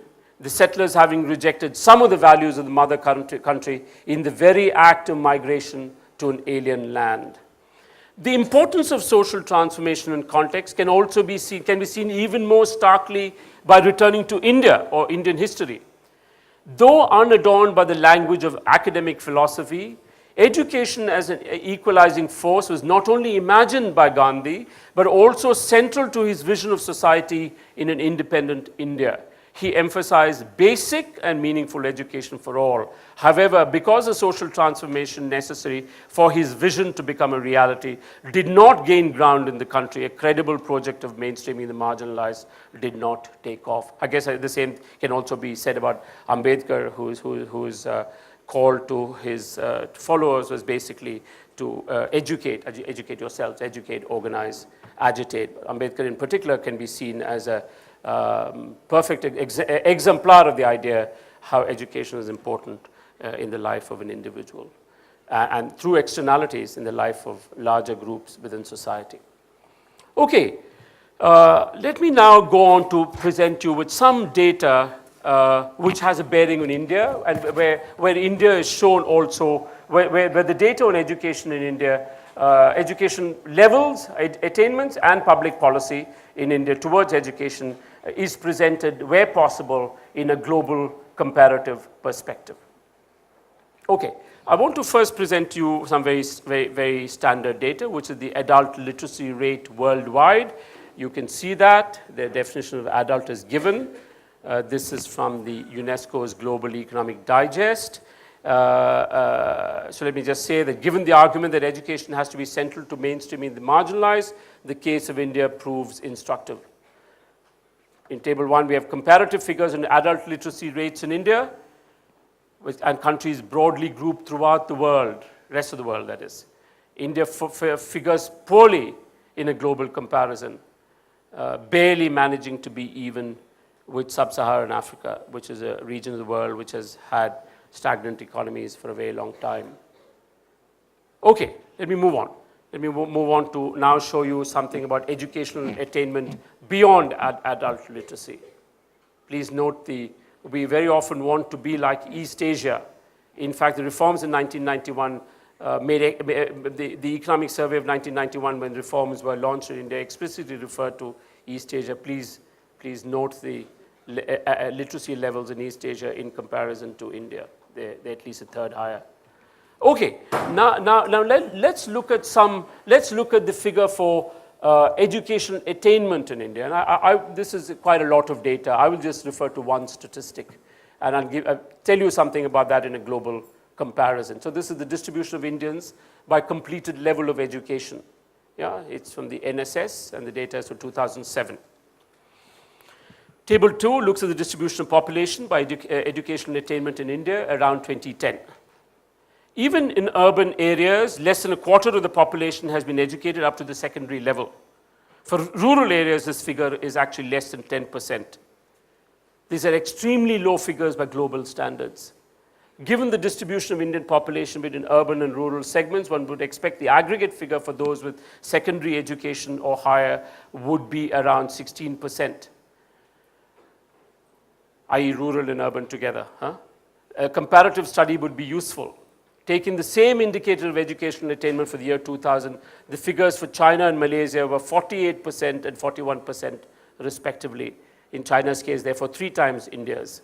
Speaker 1: settlers having rejected some of the values of the mother country in the very act of migration to an alien land. The importance of social transformation and context can be seen even more starkly by returning to India or Indian history. Though unadorned by the language of academic philosophy, education as an equalizing force was not only imagined by Gandhi, but also central to his vision of society in an independent India. He emphasized basic and meaningful education for all. However, because the social transformation necessary for his vision to become a reality did not gain ground in the country, a credible project of mainstreaming the marginalized did not take off. I guess the same can also be said about Ambedkar, whose call to his followers was basically to educate yourselves, educate, organize, agitate. Ambedkar in particular can be seen as a perfect exemplar of the idea how education is important in the life of an individual and through externalities in the life of larger groups within society. Okay, let me now go on to present you with some data which has a bearing on India and where India is shown also, where the data on education in India, education levels, attainments and public policy in India towards education is presented where possible in a global comparative perspective. Okay, I want to first present to you some very standard data, which is the adult literacy rate worldwide. You can see that the definition of adult is given. This is from the UNESCO's Global Economic Digest. So let me just say that given the argument that education has to be central to mainstreaming the marginalized, the case of India proves instructive. In table 1, we have comparative figures on adult literacy rates in India and countries broadly grouped throughout the world, rest of the world that is. India figures poorly in a global comparison, barely managing to be even with sub-Saharan Africa, which is a region of the world which has had stagnant economies for a very long time. Okay, let me move on. Let me move on to now show you something about educational attainment beyond adult literacy. Please note we very often want to be like East Asia. In fact, the reforms in 1991 the Economic Survey of 1991, when reforms were launched in India, explicitly referred to East Asia. Please note the literacy levels in East Asia in comparison to India. They're at least a third higher. Okay, now let's look at the figure for educational attainment in India. And this is quite a lot of data. I will just refer to one statistic, and I'll tell you something about that in a global comparison. So this is the distribution of Indians by completed level of education. Yeah, it's from the NSS, and the data is for 2007. Table 2 looks at the distribution of population by educational attainment in India around 2010. Even in urban areas, less than a quarter of the population has been educated up to the secondary level. For rural areas, this figure is actually less than 10%. These are extremely low figures by global standards. Given the distribution of Indian population between urban and rural segments, one would expect the aggregate figure for those with secondary education or higher would be around 16%, i.e. rural and urban together. A comparative study would be useful. Taking the same indicator of educational attainment for the year 2000, the figures for China and Malaysia were 48% and 41% respectively. In China's case, therefore, 3 times India's.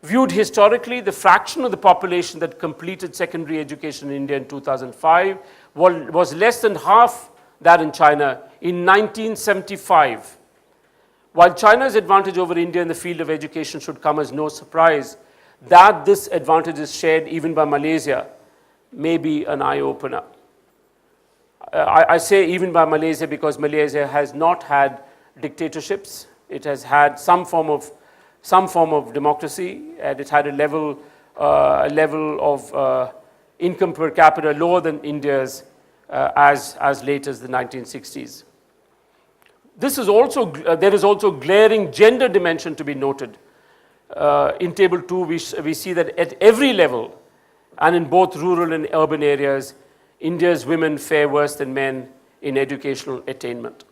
Speaker 1: Viewed historically, the fraction of the population that completed secondary education in India in 2005 was less than half that in China in 1975. While China's advantage over India in the field of education should come as no surprise, that this advantage is shared even by Malaysia may be an eye-opener. I say even by Malaysia because Malaysia has not had dictatorships. It has had some form of democracy, and it had a level of income per capita lower than India's as late as the 1960s. There is also glaring gender dimension to be noted. In table 2, we see that at every level, and in both rural and urban areas, India's women fare worse than men in educational attainment.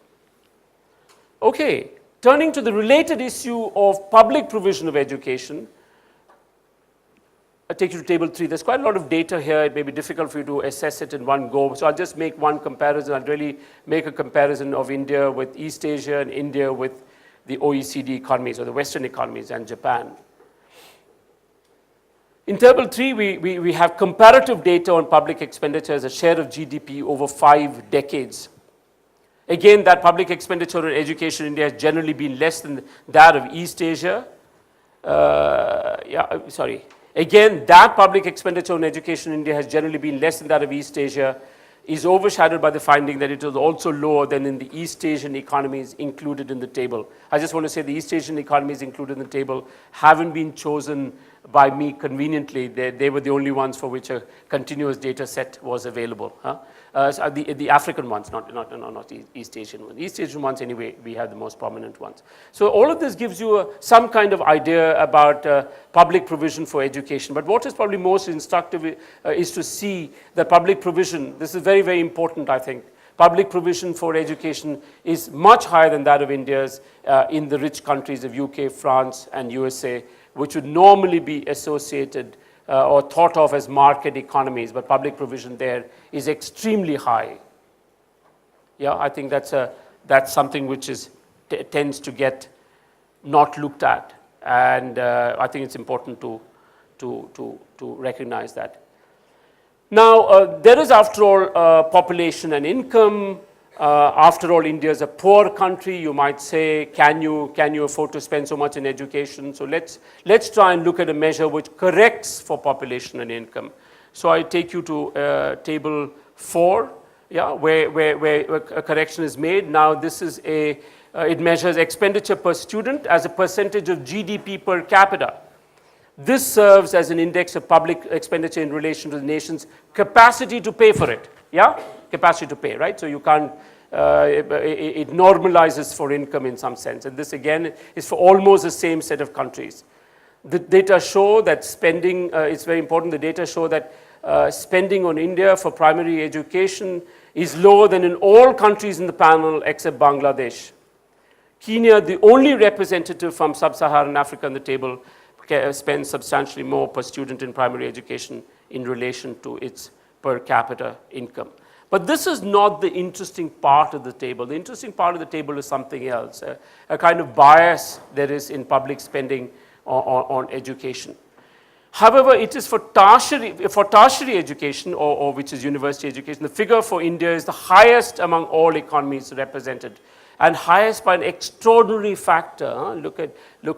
Speaker 1: Okay, turning to the related issue of public provision of education, I'll take you to table 3. There's quite a lot of data here. It may be difficult for you to assess it in one go. So I'll just make one comparison. I'll really make a comparison of India with East Asia and India with the OECD economies or the Western economies and Japan. In table 3, we have comparative data on public expenditure as a share of GDP over 5 decades. Again, that public expenditure on education in India has generally been less than that of East Asia. Again, that public expenditure on education in India has generally been less than that of East Asia, is overshadowed by the finding that it was also lower than in the East Asian economies included in the table. I just want to say the East Asian economies included in the table haven't been chosen by me conveniently. They were the only ones for which a continuous data set was available. The African ones, not East Asian ones. East Asian ones, anyway, we have the most prominent ones. So all of this gives you some kind of idea about public provision for education. But what is probably most instructive is to see that public provision, this is very, very important, I think. Public provision for education is much higher than that of India's in the rich countries of UK, France, and USA, which would normally be associated or thought of as market economies, but public provision there is extremely high. Yeah, I think that's something which tends to get not looked at, and I think it's important to recognize that. Now, there is, after all, population and income. After all, India is a poor country. You might say, can you afford to spend so much in education? So let's try and look at a measure which corrects for population and income. So I take you to table 4, yeah, where a correction is made. Now this is it measures expenditure per student as a percentage of GDP per capita. This serves as an index of public expenditure in relation to the nation's capacity to pay for it. Yeah, capacity to pay, right? So you can't, it normalizes for income in some sense. And this again is for almost the same set of countries. The data show that spending, it's very important, the data show that spending on India for primary education is lower than in all countries in the panel except Bangladesh. Kenya, the only representative from sub-Saharan Africa on the table, spends substantially more per student in primary education in relation to its per capita income. But this is not the interesting part of the table. The interesting part of the table is something else, a kind of bias there is in public spending on education. However, it is for tertiary education, or which is university education, the figure for India is the highest among all economies represented, and highest by an extraordinary factor. Look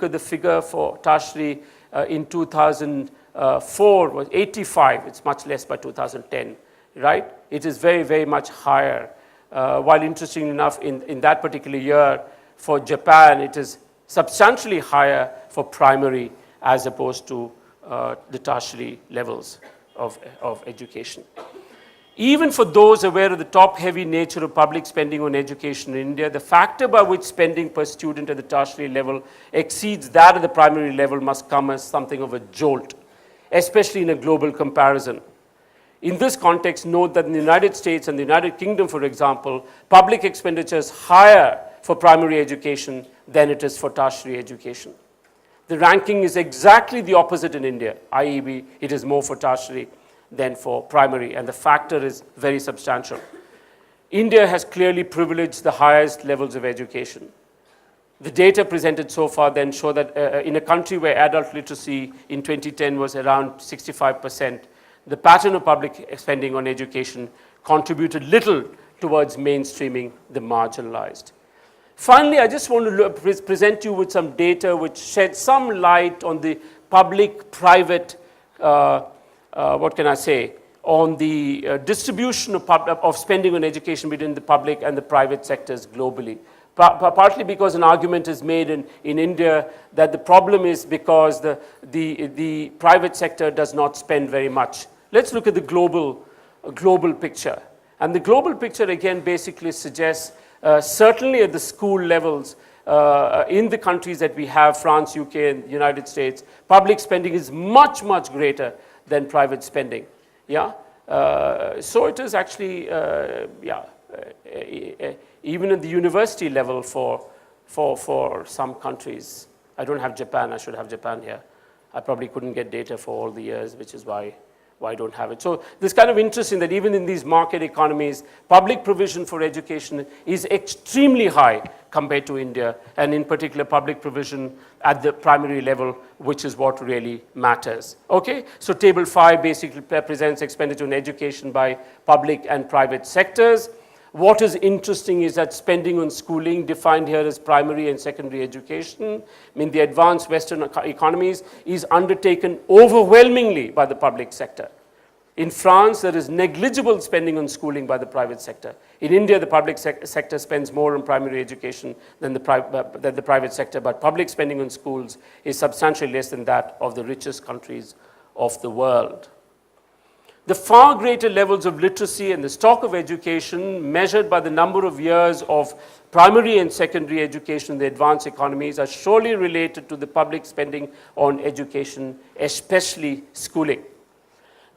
Speaker 1: at the figure for tertiary in 2004 was 85. It's much less by 2010, right? It is very, very much higher. While interesting enough, in that particular year for Japan, it is substantially higher for primary as opposed to the tertiary levels of education. Even for those aware of the top-heavy nature of public spending on education in India, the factor by which spending per student at the tertiary level exceeds that at the primary level must come as something of a jolt, especially in a global comparison. In this context, note that in the United States and the United Kingdom, for example, public expenditure is higher for primary education than it is for tertiary education. The ranking is exactly the opposite in India, i.e. it is more for tertiary than for primary, and the factor is very substantial. India has clearly privileged the highest levels of education. The data presented so far then show that in a country where adult literacy in 2010 was around 65%, the pattern of public spending on education contributed little towards mainstreaming the marginalized. Finally, I just want to present you with some data which shed some light on the public-private what can I say, on the distribution of spending on education between the public and the private sectors globally. Partly because an argument is made in India that the problem is because the private sector does not spend very much. Let's look at the global picture. And the global picture again basically suggests, certainly at the school levels, in the countries that we have, France, UK, and the United States, public spending is much, much greater than private spending. Yeah, so it is actually even at the university level for some countries. I don't have Japan. I should have Japan here. I probably couldn't get data for all the years, which is why I don't have it. So this kind of interesting that even in these market economies, public provision for education is extremely high compared to India, and in particular public provision at the primary level, which is what really matters. Okay, so table 5 basically presents expenditure on education by public and private sectors. What is interesting is that spending on schooling, defined here as primary and secondary education, in the advanced Western economies, is undertaken overwhelmingly by the public sector. In France, there is negligible spending on schooling by the private sector. In India, the public sector spends more on primary education than the private sector, but public spending on schools is substantially less than that of the richest countries of the world. The far greater levels of literacy and the stock of education measured by the number of years of primary and secondary education in the advanced economies are surely related to the public spending on education, especially schooling.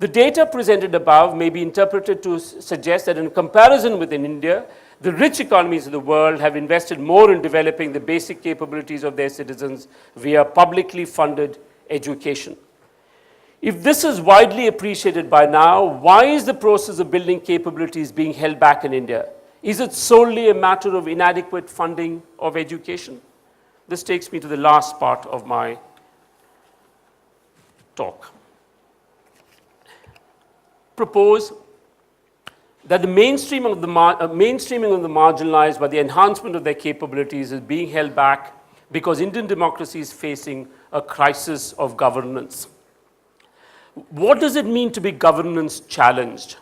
Speaker 1: The data presented above may be interpreted to suggest that in comparison with India, the rich economies of the world have invested more in developing the basic capabilities of their citizens via publicly funded education. If this is widely appreciated by now, why is the process of building capabilities being held back in India? Is it solely a matter of inadequate funding of education? This takes me to the last part of my talk. Propose that the mainstreaming of the marginalized by the enhancement of their capabilities is being held back because Indian democracy is facing a crisis of governance. What does it mean to be governance challenged?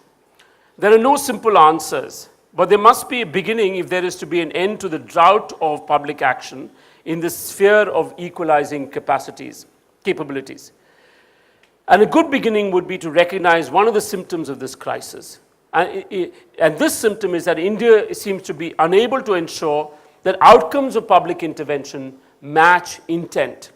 Speaker 1: There are no simple answers, but there must be a beginning if there is to be an end to the drought of public action in the sphere of equalizing capabilities. And a good beginning would be to recognize one of the symptoms of this crisis. And this symptom is that India seems to be unable to ensure that outcomes of public intervention match intent.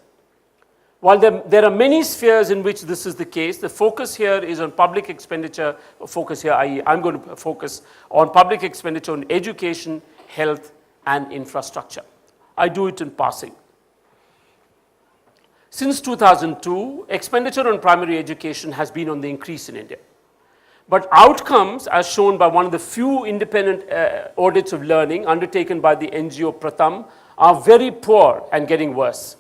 Speaker 1: While there are many spheres in which this is the case, the focus here is on public expenditure, focus here, i.e. I'm going to focus on public expenditure on education, health, and infrastructure. I do it in passing. Since 2002, expenditure on primary education has been on the increase in India. But outcomes, as shown by one of the few independent audits of learning undertaken by the NGO Pratham, are very poor and getting worse.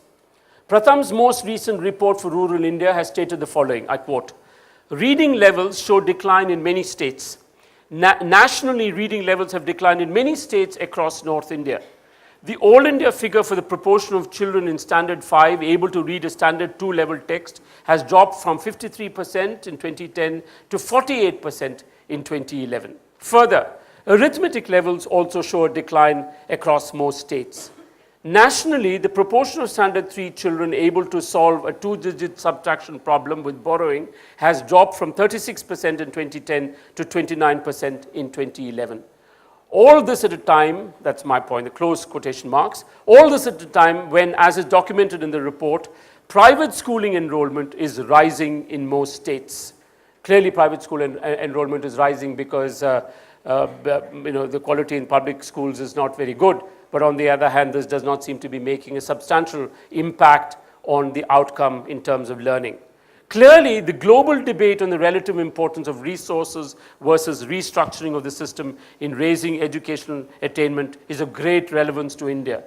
Speaker 1: Pratham's most recent report for rural India has stated the following, I quote, "Reading levels show decline in many states. Nationally, reading levels have declined in many states across North India. The All India figure for the proportion of children in Standard 5 able to read a Standard 2 level text has dropped from 53% in 2010 to 48% in 2011. Further, arithmetic levels also show a decline across most states. Nationally, the proportion of Standard 3 children able to solve a two-digit subtraction problem with borrowing has dropped from 36% in 2010 to 29% in 2011. All this at a time," that's my point, the close quotation marks, "all this at a time when, as is documented in the report, private schooling enrollment is rising in most states." Clearly, private school enrollment is rising because the quality in public schools is not very good. But on the other hand, this does not seem to be making a substantial impact on the outcome in terms of learning. Clearly, the global debate on the relative importance of resources versus restructuring of the system in raising educational attainment is of great relevance to India.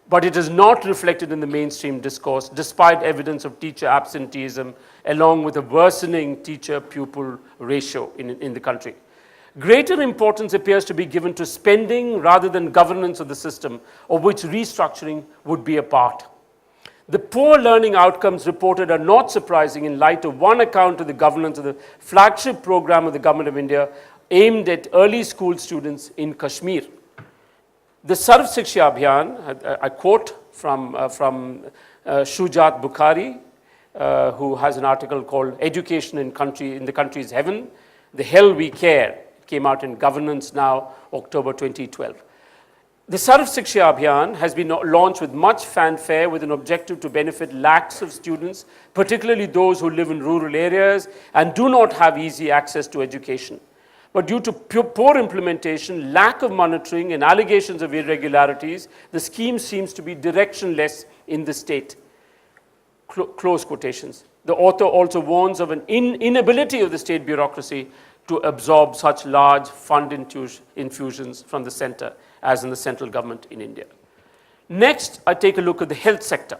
Speaker 1: But it is not reflected in the mainstream discourse, despite evidence of teacher absenteeism, along with a worsening teacher-pupil ratio in the country. Greater importance appears to be given to spending rather than governance of the system, of which restructuring would be a part. The poor learning outcomes reported are not surprising in light of one account of the governance of the flagship program of the Government of India aimed at early school students in Kashmir. The Sarv Shiksha Abhiyan, I quote from Shujat Bukhari, who has an article called "Education in the Country's Heaven, the Hell We Care." Came out in Governance Now, October 2012. The Sarv Shiksha Abhiyan has been launched with much fanfare with an objective to benefit lakhs of students, particularly those who live in rural areas and do not have easy access to education. But due to poor implementation, lack of monitoring, and allegations of irregularities, the scheme seems to be directionless in the state. Close quotations. The author also warns of an inability of the state bureaucracy to absorb such large fund infusions from the center as in the central government in India. Next, I take a look at the health sector.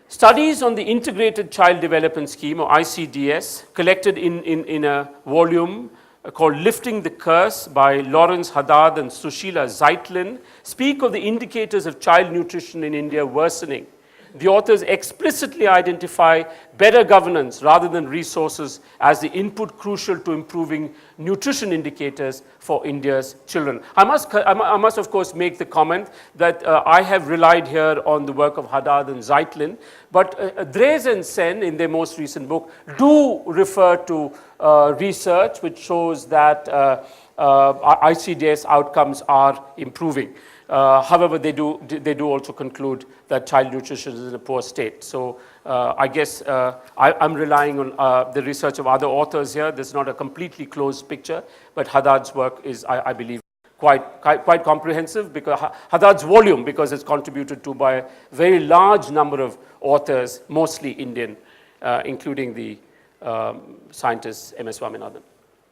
Speaker 1: Studies on the Integrated Child Development Scheme, or ICDS, collected in a volume called "Lifting the Curse" by Lawrence Haddad and Sushila Zeitlin, speak of the indicators of child nutrition in India worsening. The authors explicitly identify better governance rather than resources as the input crucial to improving nutrition indicators for India's children. I must of course make the comment that I have relied here on the work of Haddad and Zeitlin, but Dres and Sen in their most recent book do refer to research which shows that ICDS outcomes are improving. However, they do also conclude that child nutrition is in a poor state. So I guess I'm relying on the research of other authors here. This is not a completely closed picture, but Haddad's work is, I believe, quite comprehensive, because Haddad's volume, because it's contributed to by a very large number of authors, mostly Indian, including the scientist M.S. Swaminathan.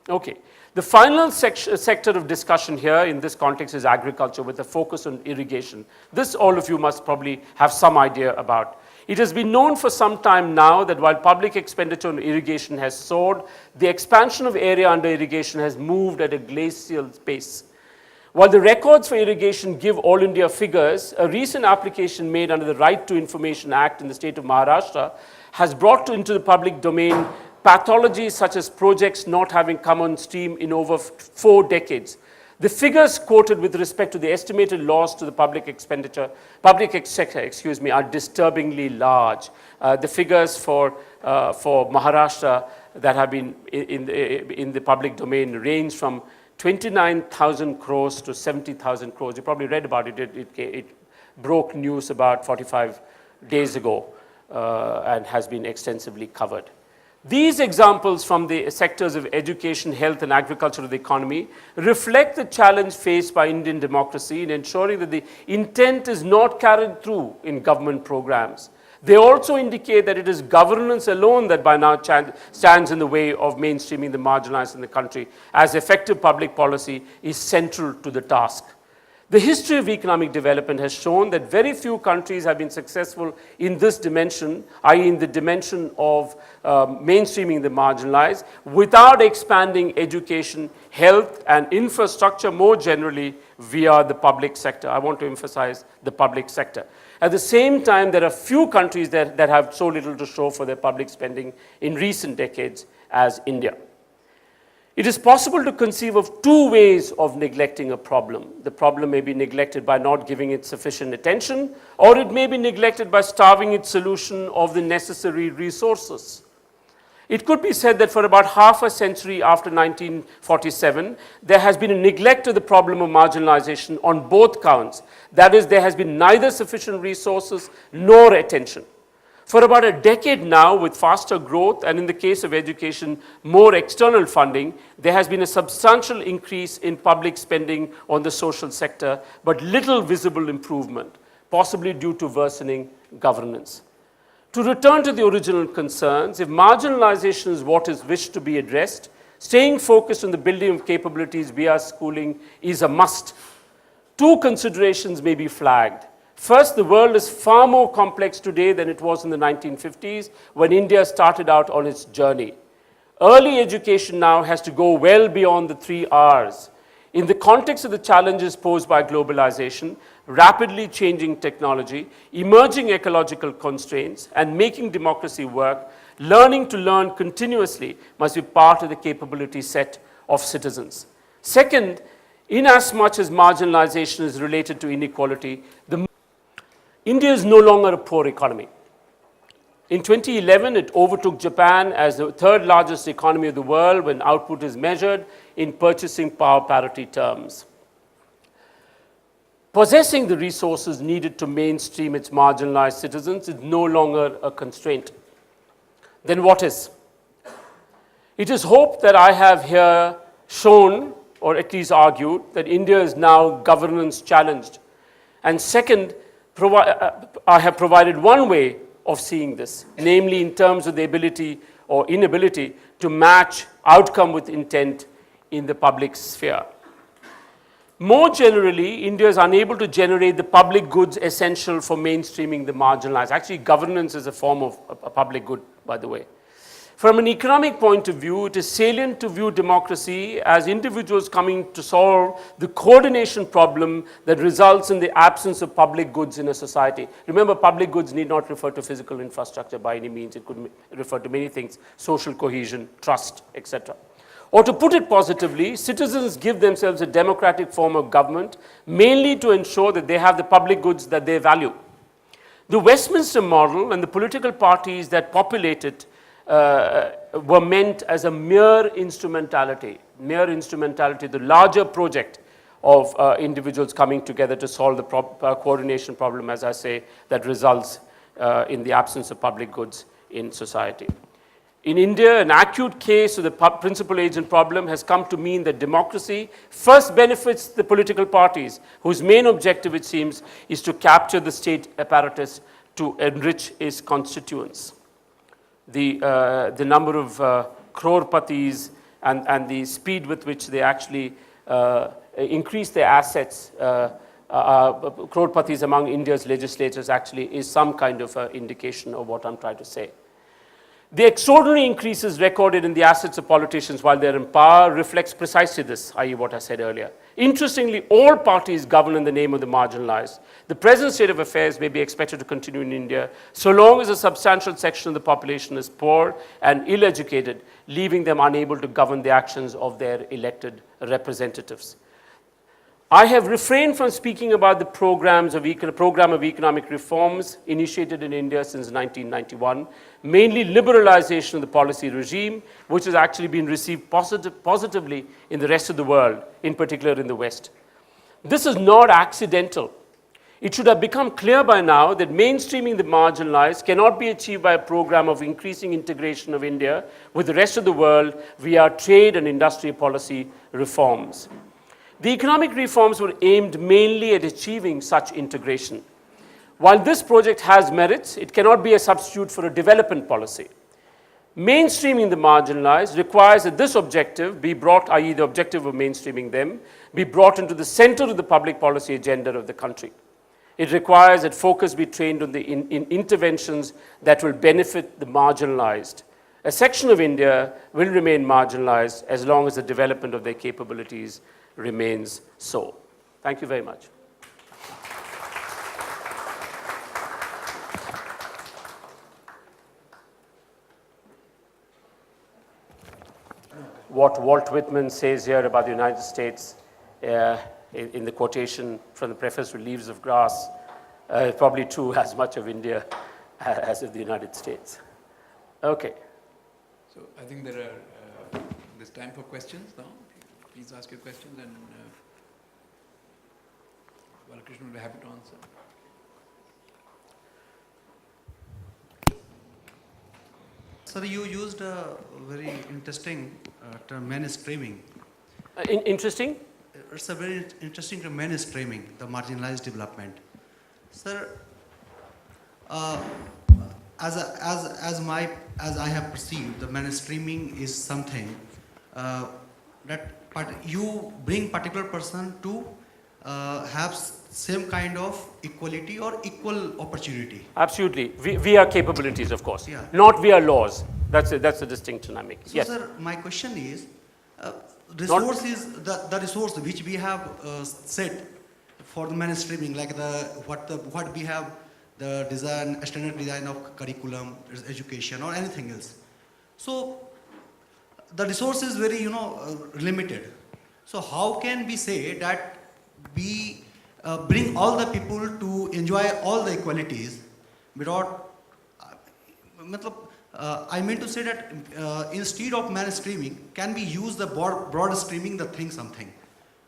Speaker 1: Okay. The final sector of discussion here in this context is agriculture, with a focus on irrigation. This all of you must probably have some idea about. It has been known for some time now that while public expenditure on irrigation has soared, the expansion of area under irrigation has moved at a glacial pace. While the records for irrigation give all India figures, a recent application made under the Right to Information Act in the state of Maharashtra has brought into the public domain pathologies such as projects not having come on stream in over 4 decades. The figures quoted with respect to the estimated loss to the public expenditure, are disturbingly large. The figures for Maharashtra that have been in the public domain range from 29,000 crores to 70,000 crores. You probably read about it. It broke news about 45 days ago and has been extensively covered. These examples from the sectors of education, health, and agriculture of the economy reflect the challenge faced by Indian democracy in ensuring that the intent is not carried through in government programs. They also indicate that it is governance alone that by now stands in the way of mainstreaming the marginalized in the country, as effective public policy is central to the task. The history of economic development has shown that very few countries have been successful in this dimension, i.e. in the dimension of mainstreaming the marginalized, without expanding education, health, and infrastructure more generally via the public sector. I want to emphasize the public sector. At the same time, there are few countries that have so little to show for their public spending in recent decades as India. It is possible to conceive of 2 ways of neglecting a problem. The problem may be neglected by not giving it sufficient attention, or it may be neglected by starving its solution of the necessary resources. It could be said that for about half a century after 1947, there has been a neglect of the problem of marginalization on both counts. That is, there has been neither sufficient resources nor attention. For about a decade now, with faster growth and in the case of education, more external funding, there has been a substantial increase in public spending on the social sector, but little visible improvement, possibly due to worsening governance. To return to the original concerns, if marginalization is what is wished to be addressed, staying focused on the building of capabilities via schooling is a must. 2 considerations may be flagged. First, the world is far more complex today than it was in the 1950s when India started out on its journey. Early education now has to go well beyond the 3 R's. In the context of the challenges posed by globalization, rapidly changing technology, emerging ecological constraints, and making democracy work, learning to learn continuously must be part of the capability set of citizens. Second, inasmuch as marginalization is related to inequality, India is no longer a poor economy. In 2011, it overtook Japan as the 3rd largest economy of the world when output is measured in purchasing power parity terms. Possessing the resources needed to mainstream its marginalized citizens is no longer a constraint. Then what is? It is hoped that I have here shown, or at least argued, that India is now governance challenged. And second, I have provided one way of seeing this, namely in terms of the ability or inability to match outcome with intent in the public sphere. More generally, India is unable to generate the public goods essential for mainstreaming the marginalized. Actually, governance is a form of a public good, by the way. From an economic point of view, it is salient to view democracy as individuals coming to solve the coordination problem that results in the absence of public goods in a society. Remember, public goods need not refer to physical infrastructure by any means. It could refer to many things: social cohesion, trust, etc. Or to put it positively, citizens give themselves a democratic form of government mainly to ensure that they have the public goods that they value. The Westminster model and the political parties that populate it were meant as a mere instrumentality, the larger project of individuals coming together to solve the coordination problem, as I say, that results in the absence of public goods in society. In India, an acute case of the principal agent problem has come to mean that democracy first benefits the political parties, whose main objective, it seems, is to capture the state apparatus to enrich its constituents. The number of crore-patis and the speed with which they actually increase their assets crorepati's among India's legislators actually is some kind of indication of what I'm trying to say. The extraordinary increases recorded in the assets of politicians while they're in power reflects precisely this, i.e. what I said earlier. Interestingly, all parties govern in the name of the marginalized. The present state of affairs may be expected to continue in India so long as a substantial section of the population is poor and ill-educated, leaving them unable to govern the actions of their elected representatives. I have refrained from speaking about the program of economic reforms initiated in India since 1991, mainly liberalization of the policy regime, which has actually been received positively in the rest of the world, in particular in the West. This is not accidental. It should have become clear by now that mainstreaming the marginalized cannot be achieved by a program of increasing integration of India with the rest of the world via trade and industry policy reforms. The economic reforms were aimed mainly at achieving such integration. While this project has merits, it cannot be a substitute for a development policy. Mainstreaming the marginalized requires that this objective be brought, i.e. the objective of mainstreaming them, be brought into the center of the public policy agenda of the country. It requires that focus be trained on the interventions that will benefit the marginalized. A section of India will remain marginalized as long as the development of their capabilities remains so. Thank you very much. What Walt Whitman says here about the United States in the quotation from the preface to Leaves of Grass is probably true as much of India as of the United States. Okay.
Speaker 2: So I think there's time for questions now. Please ask your questions and Balakrishnan will be happy to answer.
Speaker 3: Sir, you used a very interesting term, mainstreaming.
Speaker 1: Interesting?
Speaker 3: It's a very interesting term, mainstreaming, the marginalized development. Sir, as I have perceived, the mainstreaming is something that you bring particular person to have same kind of equality or equal opportunity.
Speaker 1: Absolutely. Via capabilities, of course.
Speaker 3: Yeah.
Speaker 1: Not via laws. That's a distinction I make.
Speaker 3: So,
Speaker 1: yes.
Speaker 3: sir, my question is, resource is the resource which we have set for the mainstreaming, like what we have, the design, standard design of curriculum, education, or anything else. So the resource is very, limited. So how can we say that we bring all the people to enjoy all the equalities without, I mean to say that instead of mainstreaming, can we use the broad streaming the thing something?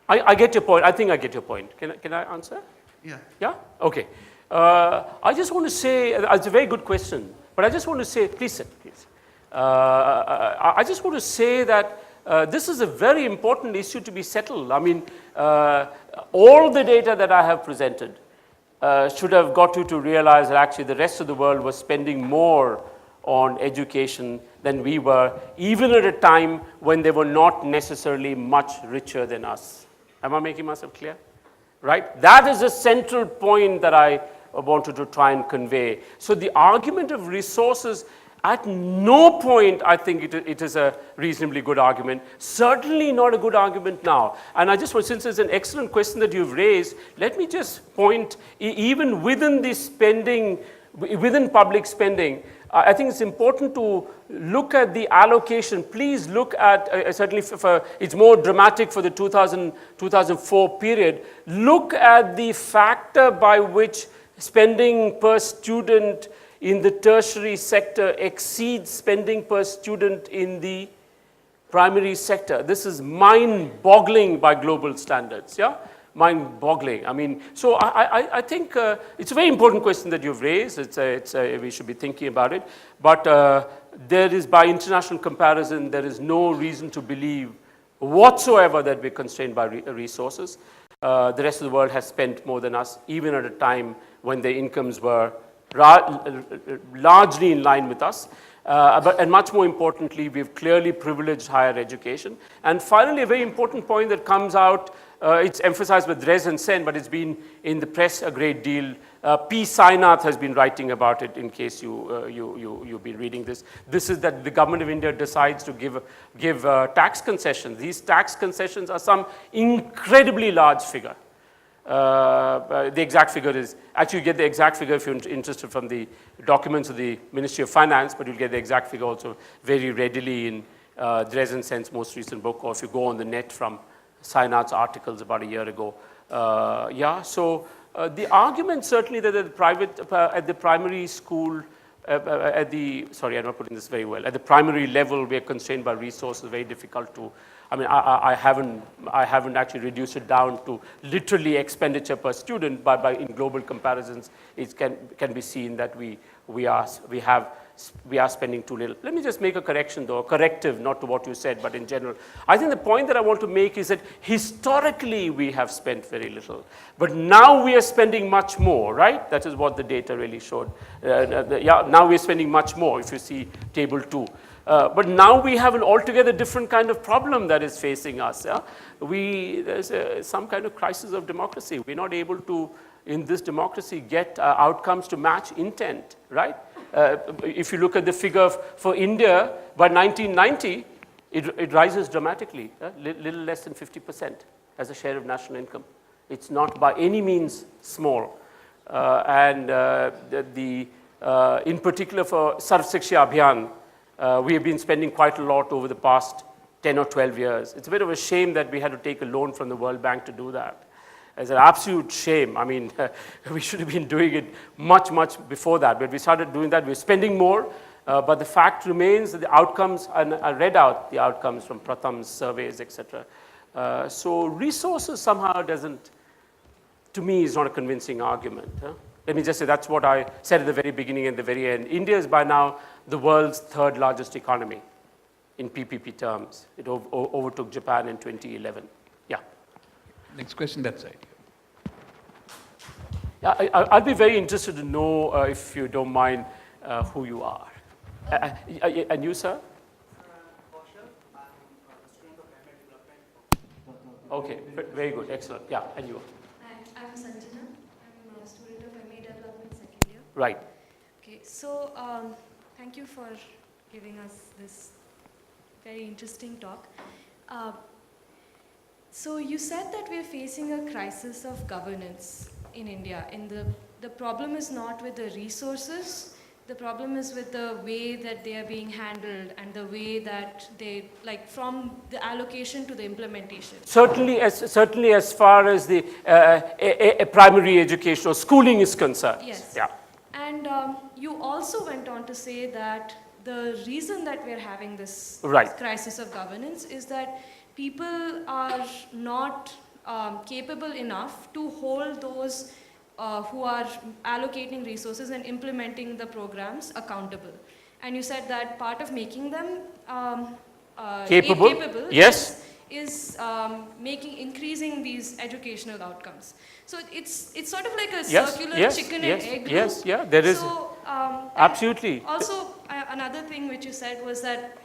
Speaker 1: I get your point. I think I get your point. Can I answer?
Speaker 3: Yeah.
Speaker 1: Yeah? Okay. I just want to say, it's a very good question, but I just want to say, please sit, please. I just want to say that this is a very important issue to be settled. I mean, all the data that I have presented should have got you to realize that actually the rest of the world was spending more on education than we were, even at a time when they were not necessarily much richer than us. Am I making myself clear? Right? That is a central point that I wanted to try and convey. So the argument of resources, at no point I think it is a reasonably good argument. Certainly not a good argument now. And I just want, since it's an excellent question that you've raised, let me just point, even within the spending, within public spending, I think it's important to look at the allocation. Please look at, certainly it's more dramatic for the 2004 period. Look at the factor by which spending per student in the tertiary sector exceeds spending per student in the primary sector. This is mind-boggling by global standards, yeah? Mind-boggling. I mean, so I think it's a very important question that you've raised. We should be thinking about it. But there is, by international comparison, there is no reason to believe whatsoever that we're constrained by resources. The rest of the world has spent more than us, even at a time when their incomes were largely in line with us. And much more importantly, we've clearly privileged higher education. And finally, a very important point that comes out It's emphasized with res and sen, but it's been in the press a great deal. P. Sainath has been writing about it in case you've been reading this. This is that the government of India decides to give tax concessions. These tax concessions are some incredibly large figure. The exact figure is, actually you get the exact figure if you're interested from the documents of the Ministry of Finance, but you'll get the exact figure also very readily in Dres and Sen's most recent book, or if you go on the net from Sainath's articles about a year ago. The argument certainly that at the primary school, sorry, I'm not putting this very well. At the primary level, we are constrained by resources, very difficult to, I mean, I haven't actually reduced it down to literally expenditure per student, but in global comparisons, it can be seen that we are spending too little. Let me just make a correction though, a corrective, not to what you said, but in general. I think the point that I want to make is that historically we have spent very little, but now we are spending much more, right? That is what the data really showed. Now we're spending much more, if you see table 2. But now we have an altogether different kind of problem that is facing us. Yeah? There's some kind of crisis of democracy. We're not able to, in this democracy, get outcomes to match intent, right? If you look at the figure for India, by 1990, it rises dramatically, little less than 50% as a share of national income. It's not by any means small. In particular for Sarv Shiksha Abhiyan, we have been spending quite a lot over the past 10 or 12 years. It's a bit of a shame that we had to take a loan from the World Bank to do that. It's an absolute shame. I mean, we should have been doing it much, much before that. But we started doing that. We're spending more. But the fact remains that the outcomes, and I read out the outcomes from Pratham's surveys, etc. So resources somehow doesn't, to me, is not a convincing argument. Let me just say that's what I said at the very beginning and the very end. India is by now the world's 3rd largest economy in PPP terms. It overtook Japan in 2011. Yeah.
Speaker 2: Next question, that side.
Speaker 1: Yeah, I'd be very interested to know, if you don't mind, who you are. And you, sir? Okay, very good, excellent. Yeah, and you?
Speaker 4: I'm Sanjana. I'm a student of MA Development second year.
Speaker 1: Right.
Speaker 4: Okay, so thank you for giving us this very interesting talk. So you said that we're facing a crisis of governance in India, and the problem is not with the resources, the problem is with the way that they are being handled and the way that they, like from the allocation to the implementation.
Speaker 1: Certainly as far as the primary education or schooling is concerned.
Speaker 4: Yes.
Speaker 1: Yeah.
Speaker 4: And you also went on to say that the reason that we're having this crisis of governance is that people are not capable enough to hold those who are allocating resources and implementing the programs accountable. And you said that part of making them capable
Speaker 1: yes,
Speaker 4: is increasing these educational outcomes. So it's sort of like a
Speaker 1: yes,
Speaker 4: circular
Speaker 1: yes,
Speaker 4: chicken
Speaker 1: yes,
Speaker 4: and egg loop.
Speaker 1: yes, yeah, there is.
Speaker 4: So,
Speaker 1: absolutely.
Speaker 4: Also, another thing which you said was that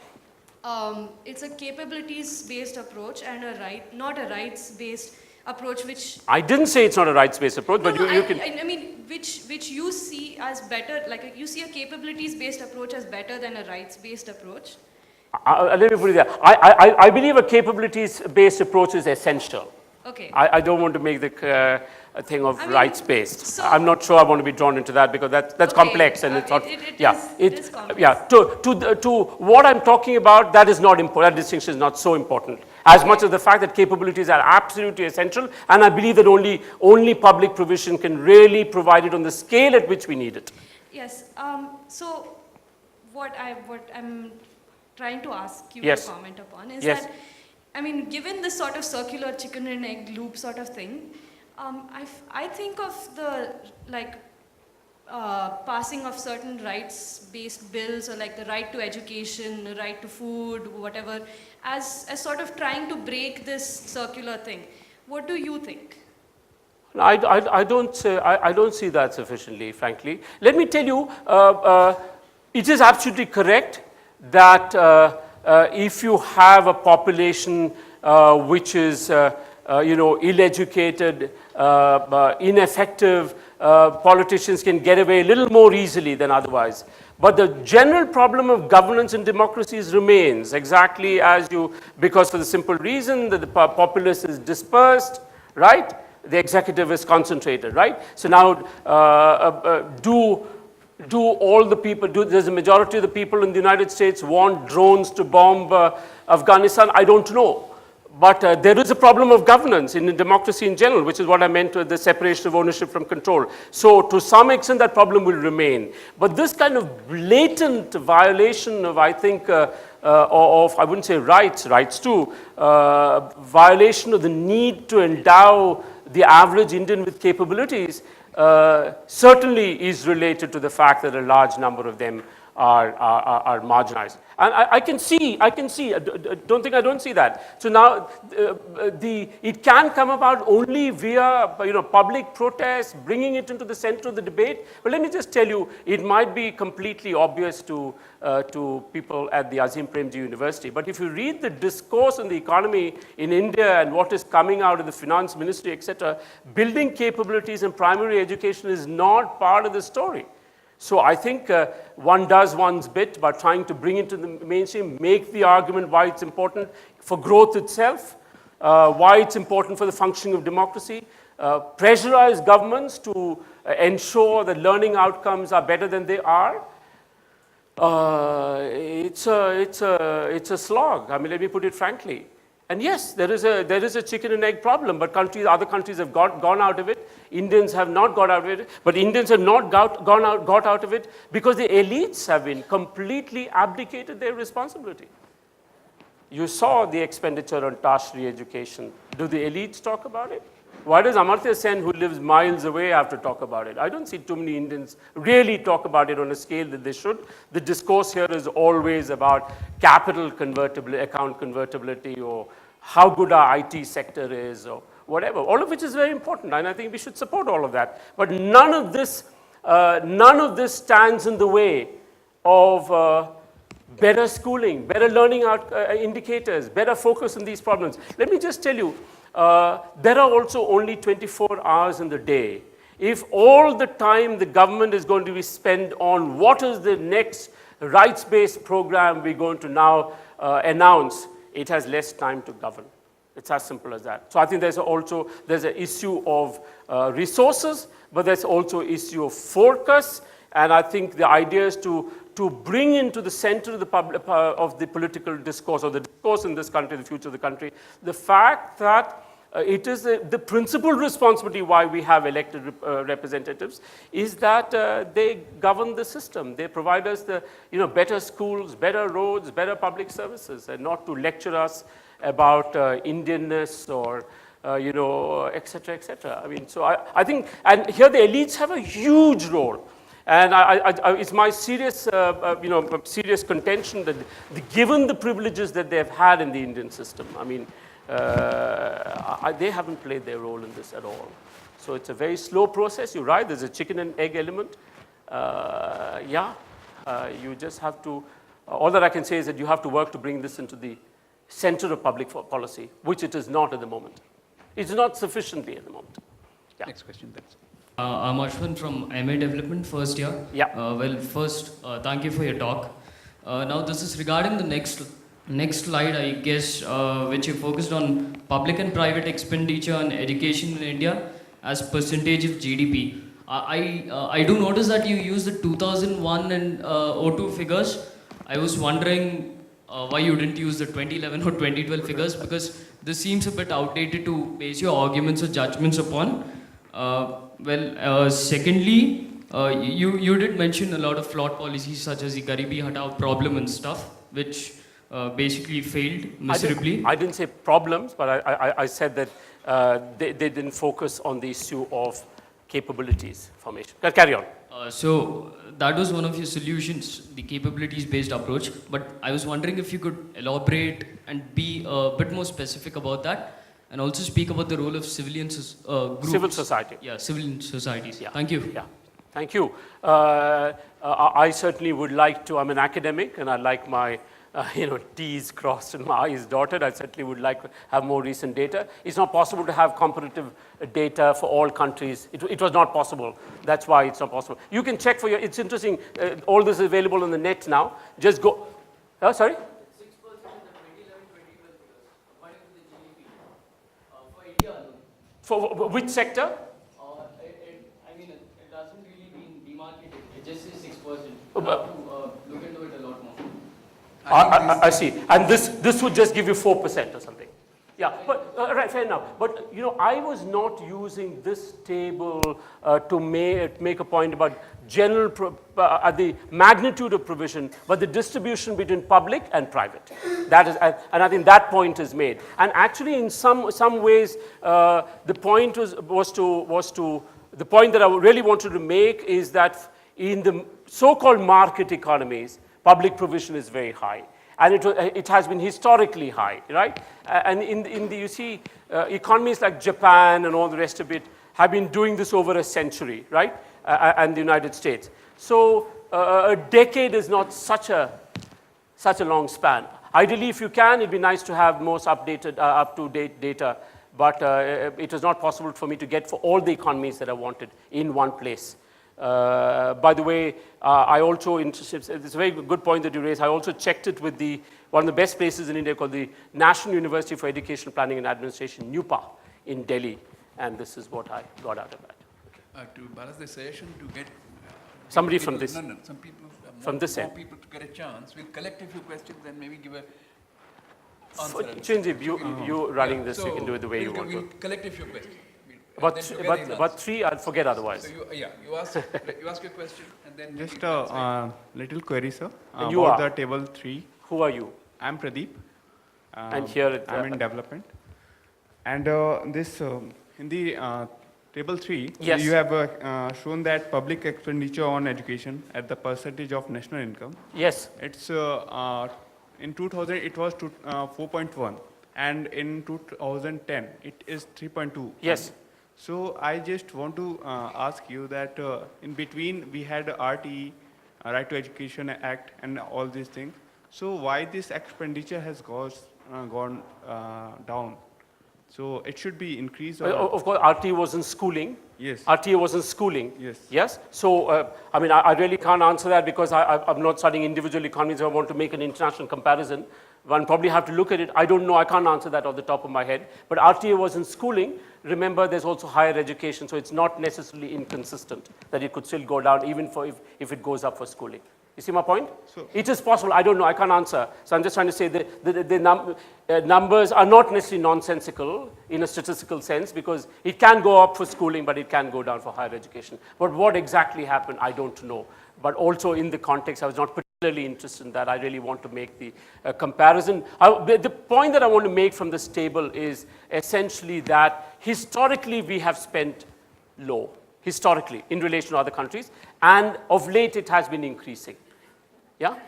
Speaker 4: it's a capabilities-based approach and not a rights-based approach, which
Speaker 1: I didn't say it's not a rights-based approach, but you can.
Speaker 4: I mean, which you see as better, like you see a capabilities-based approach as better than a rights-based approach.
Speaker 1: Let me put it there. I believe a capabilities-based approach is essential.
Speaker 4: Okay.
Speaker 1: I don't want to make the thing of rights-based. So I'm not sure I want to be drawn into that because that's okay, complex and it's not.
Speaker 4: It is complex.
Speaker 1: Yeah. To what I'm talking about, that is not important. That distinction is not so important. As much as the fact that capabilities are absolutely essential, and I believe that only public provision can really provide it on the scale at which we need it.
Speaker 4: Yes. So what I'm trying to ask you
Speaker 1: yes.
Speaker 4: to comment upon is
Speaker 1: yes.
Speaker 4: that, I mean, given this sort of circular chicken and egg loop sort of thing, I think of the passing of certain rights-based bills, or like the right to education, the right to food, whatever, as sort of trying to break this circular thing. What do you think?
Speaker 1: I don't see that sufficiently, frankly. Let me tell you, it is absolutely correct that if you have a population which is ill-educated, ineffective politicians can get away a little more easily than otherwise. But the general problem of governance in democracies remains exactly as because for the simple reason that the populace is dispersed, right? The executive is concentrated, right? So now, do all the people, does the majority of the people in the United States want drones to bomb Afghanistan? I don't know. But there is a problem of governance in democracy in general, which is what I meant with the separation of ownership from control. So to some extent, that problem will remain. But this kind of blatant violation of, I think, I wouldn't say rights too, violation of the need to endow the average Indian with capabilities certainly is related to the fact that a large number of them are marginalized. And I can see, don't think I don't see that. So now it can come about only via public protest, bringing it into the center of the debate. But let me just tell you, it might be completely obvious to people at the Azim Premji University. But if you read the discourse on the economy in India and what is coming out of the finance ministry, etc., building capabilities in primary education is not part of the story. So I think one does one's bit by trying to bring it to the mainstream, make the argument why it's important for growth itself, why it's important for the functioning of democracy, pressurize governments to ensure that learning outcomes are better than they are. It's a slog. I mean, let me put it frankly. And yes, there is a chicken and egg problem, but other countries have gone out of it. Indians have not got out of it, but Indians have not got out of it because the elites have been completely abdicated their responsibility. You saw the expenditure on tertiary education. Do the elites talk about it? Why does Amartya Sen, who lives miles away, have to talk about it? I don't see too many Indians really talk about it on a scale that they should. The discourse here is always about capital convertibility, account convertibility, or how good our IT sector is, or whatever, all of which is very important, and I think we should support all of that. But none of this stands in the way of better schooling, better learning indicators, better focus on these problems. Let me just tell you, there are also only 24 hours in the day. If all the time the government is going to be spent on what is the next rights-based program we're going to now announce, it has less time to govern. It's as simple as that. So I think there's an issue of resources, but there's also an issue of focus. And I think the idea is to bring into the center of the political discourse, or the discourse in this country, the future of the country, the fact that it is the principal responsibility why we have elected representatives is that they govern the system. They provide us the better schools, better roads, better public services, and not to lecture us about Indianness or et cetera, et cetera. I mean, so I think, and here the elites have a huge role. And it's my serious, serious contention that given the privileges that they've had in the Indian system, I mean, they haven't played their role in this at all. So it's a very slow process. You're right, there's a chicken and egg element. You just have to, all that I can say is that you have to work to bring this into the center of public policy, which it is not at the moment. It's not sufficiently at the moment. Yeah.
Speaker 2: Next question, thanks.
Speaker 5: I'm Ashwin from MA Development, first year.
Speaker 1: Yeah.
Speaker 5: Well, first, thank you for your talk. Now, this is regarding the next slide, I guess, which you focused on public and private expenditure on education in India as percentage of GDP. I do notice that you use the 2001 and 02 figures. I was wondering why you didn't use the 2011 or 2012 figures, because this seems a bit outdated to base your arguments or judgments upon. Secondly, you did mention a lot of flawed policies such as the Garibi Hatao problem and stuff, which basically failed miserably.
Speaker 1: I didn't say problems, but I said that they didn't focus on the issue of capabilities formation. Carry on.
Speaker 5: So that was one of your solutions, the capabilities-based approach. But I was wondering if you could elaborate and be a bit more specific about that, and also speak about the role of civilian groups.
Speaker 1: Civil society.
Speaker 5: Yeah, civil societies.
Speaker 1: Yeah.
Speaker 5: Thank you.
Speaker 1: Yeah, thank you. I certainly would like to, I'm an academic, and I like my T's crossed and I's dotted. I certainly would like to have more recent data. It's not possible to have comparative data for all countries. It was not possible. That's why it's not possible. You can check for it's interesting, all this is available on the net now. Just go, sorry?
Speaker 5: 6% in the 2011-2012 figures, according to the GDP, for India alone.
Speaker 1: For which sector?
Speaker 5: It doesn't really mean demarcated. It just says 6%. You have to look into it a lot more.
Speaker 1: I see. And this would just give you 4% or something. Yeah, but right, fair enough. But I was not using this table to make a point about general the magnitude of provision, but the distribution between public and private. That is, and I think that point is made. And actually, in some ways, the point was to the point that I really wanted to make is that in the so-called market economies, public provision is very high. And it has been historically high, right? And you see, economies like Japan and all the rest of it have been doing this over a century, right? And the United States. So a decade is not such a long span. Ideally, if you can, it'd be nice to have most updated, up-to-date data, but it was not possible for me to get for all the economies that I wanted in one place. By the way, I also, it's a very good point that you raised, I also checked it with one of the best places in India called the National University for Education Planning and Administration, NUPA, in Delhi, and this is what I got out of that.
Speaker 2: To balance the session, to get
Speaker 1: somebody
Speaker 2: people,
Speaker 1: from this.
Speaker 2: No, some people,
Speaker 1: from this
Speaker 2: more
Speaker 1: end.
Speaker 2: people to get a chance. We'll collect a few questions and maybe give a
Speaker 1: Chinjib, you running this, you can do it the way you want
Speaker 2: we'll
Speaker 1: to.
Speaker 2: Collect a few questions.
Speaker 1: But three, I'll forget otherwise.
Speaker 2: So you ask your question and then
Speaker 6: just a little query, sir.
Speaker 1: And you
Speaker 6: about
Speaker 1: are?
Speaker 6: the table 3.
Speaker 1: Who are you?
Speaker 6: I'm Pradeep.
Speaker 1: And here
Speaker 6: I'm in development. And this in the table 3,
Speaker 1: yes.
Speaker 6: You have shown that public expenditure on education at the percentage of national income.
Speaker 1: Yes.
Speaker 6: It's in 2000 it was 4.1, and in 2010 it is 3.2.
Speaker 1: Yes.
Speaker 6: So I just want to ask you that in between we had RTE, Right to Education Act, and all these things. So why this expenditure has gone down? So it should be increased. Or
Speaker 1: Of course, RTE was in schooling.
Speaker 6: Yes.
Speaker 1: RTE was in schooling.
Speaker 6: Yes.
Speaker 1: Yes. So, I really can't answer that because I'm not studying individual economies. I want to make an international comparison. One probably have to look at it. I don't know. I can't answer that off the top of my head. But RTE was in schooling. Remember, there's also higher education, so it's not necessarily inconsistent that it could still go down even if it goes up for schooling. You see my point?
Speaker 6: So,
Speaker 1: it is possible. I don't know. I can't answer. So I'm just trying to say that the numbers are not necessarily nonsensical in a statistical sense because it can go up for schooling, but it can go down for higher education. But what exactly happened, I don't know. But also in the context, I was not particularly interested in that. I really want to make the comparison. The point that I want to make from this table is essentially that historically we have spent low, historically, in relation to other countries, and of late it has been increasing. Yeah?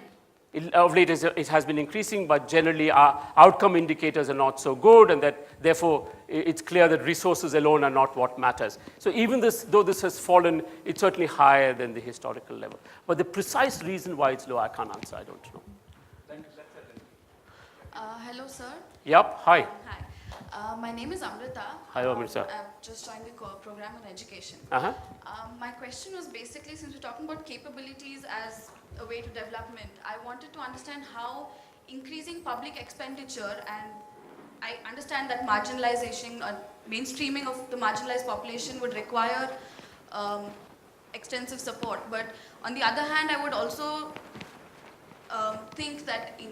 Speaker 1: Of late it has been increasing, but generally our outcome indicators are not so good, and that therefore it's clear that resources alone are not what matters. So even though this has fallen, it's certainly higher than the historical level. But the precise reason why it's low, I can't answer, I don't know.
Speaker 2: Thank you.
Speaker 7: Hello, sir.
Speaker 1: Yep, hi.
Speaker 7: Hi. My name is Amrita.
Speaker 1: Hi, Amrita.
Speaker 7: I've just joined the program on education.
Speaker 1: Uh-huh.
Speaker 7: My question was basically, since we're talking about capabilities as a way to development, I wanted to understand how increasing public expenditure, and I understand that marginalization or mainstreaming of the marginalized population would require extensive support. But on the other hand, I would also think that in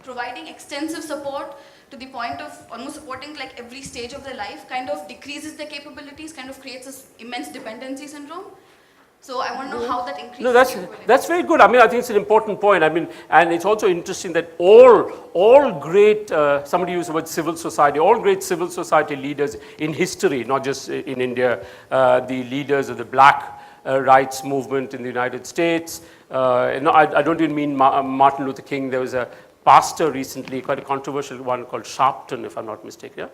Speaker 7: providing extensive support to the point of almost supporting like every stage of their life kind of decreases their capabilities, kind of creates this immense dependency syndrome. So I want to know how that increases.
Speaker 1: No, that's very good. I think it's an important point. And it's also interesting that all great, somebody used the word civil society, all great civil society leaders in history, not just in India, the leaders of the black rights movement in the United States. No, I don't even mean Martin Luther King. There was a pastor recently, quite a controversial one called Sharpton, if I'm not mistaken. Yeah?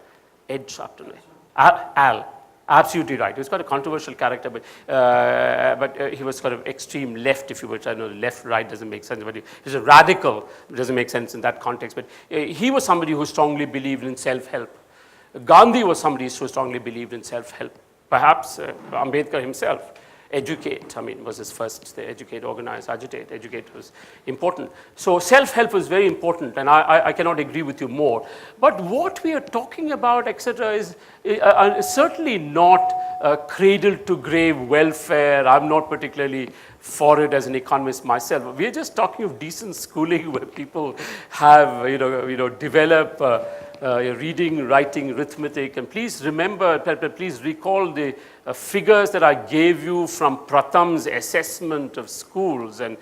Speaker 1: Ed Sharpton. Al. Absolutely right. He's got a controversial character, but he was sort of extreme left, if you would. I know left-right doesn't make sense, but he's a radical. It doesn't make sense in that context. But he was somebody who strongly believed in self-help. Gandhi was somebody who strongly believed in self-help. Perhaps Ambedkar himself. Educate, I mean, was his first, the educate, organize, agitate. Educate was important. So self-help was very important, and I cannot agree with you more. But what we are talking about, etc., is certainly not cradle-to-grave welfare. I'm not particularly for it as an economist myself. We are just talking of decent schooling where people have, develop reading, writing, arithmetic. And please remember, please recall the figures that I gave you from Pratham's assessment of schools and,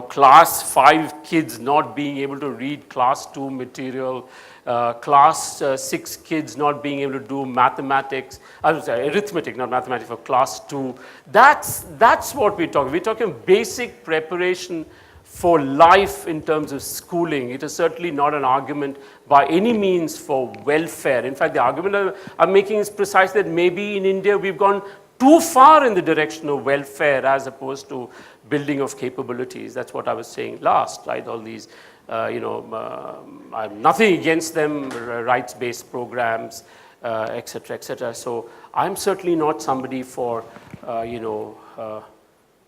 Speaker 1: class 5 kids not being able to read class 2 material, class 6 kids not being able to do mathematics, arithmetic, not mathematics, for class 2. That's what we're talking. We're talking basic preparation for life in terms of schooling. It is certainly not an argument by any means for welfare. In fact, the argument I'm making is precisely that maybe in India we've gone too far in the direction of welfare as opposed to building of capabilities. That's what I was saying last, right? All these, I'm nothing against them, rights-based programs, et cetera. So I'm certainly not somebody for,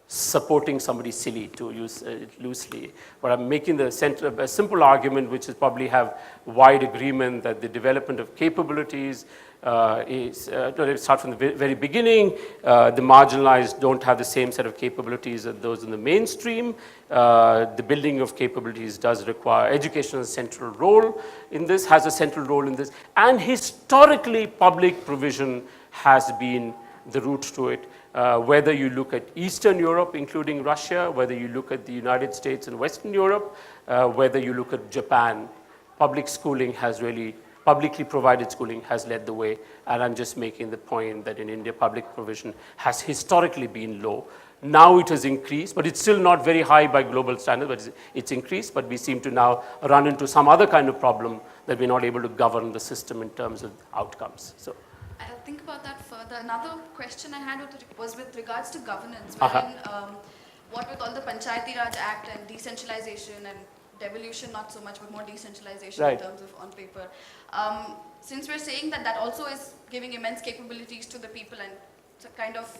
Speaker 1: supporting somebody silly, to use it loosely. But I'm making a simple argument which is probably have wide agreement that the development of capabilities let's start from the very beginning. The marginalized don't have the same set of capabilities as those in the mainstream. The building of capabilities does require education as a central role in this, has a central role in this. And historically, public provision has been the route to it. Whether you look at Eastern Europe, including Russia, whether you look at the United States and Western Europe, whether you look at Japan, public schooling has really, publicly provided schooling has led the way. And I'm just making the point that in India, public provision has historically been low. Now it has increased, but it's still not very high by global standards, but it's increased, but we seem to now run into some other kind of problem that we're not able to govern the system in terms of outcomes. So.
Speaker 7: I'll think about that further. Another question I had was with regards to governance, wherein what with all the Panchayati Raj Act and decentralization and devolution, not so much, but more decentralization in terms of on paper. Since we're saying that that also is giving immense capabilities to the people and it's a kind of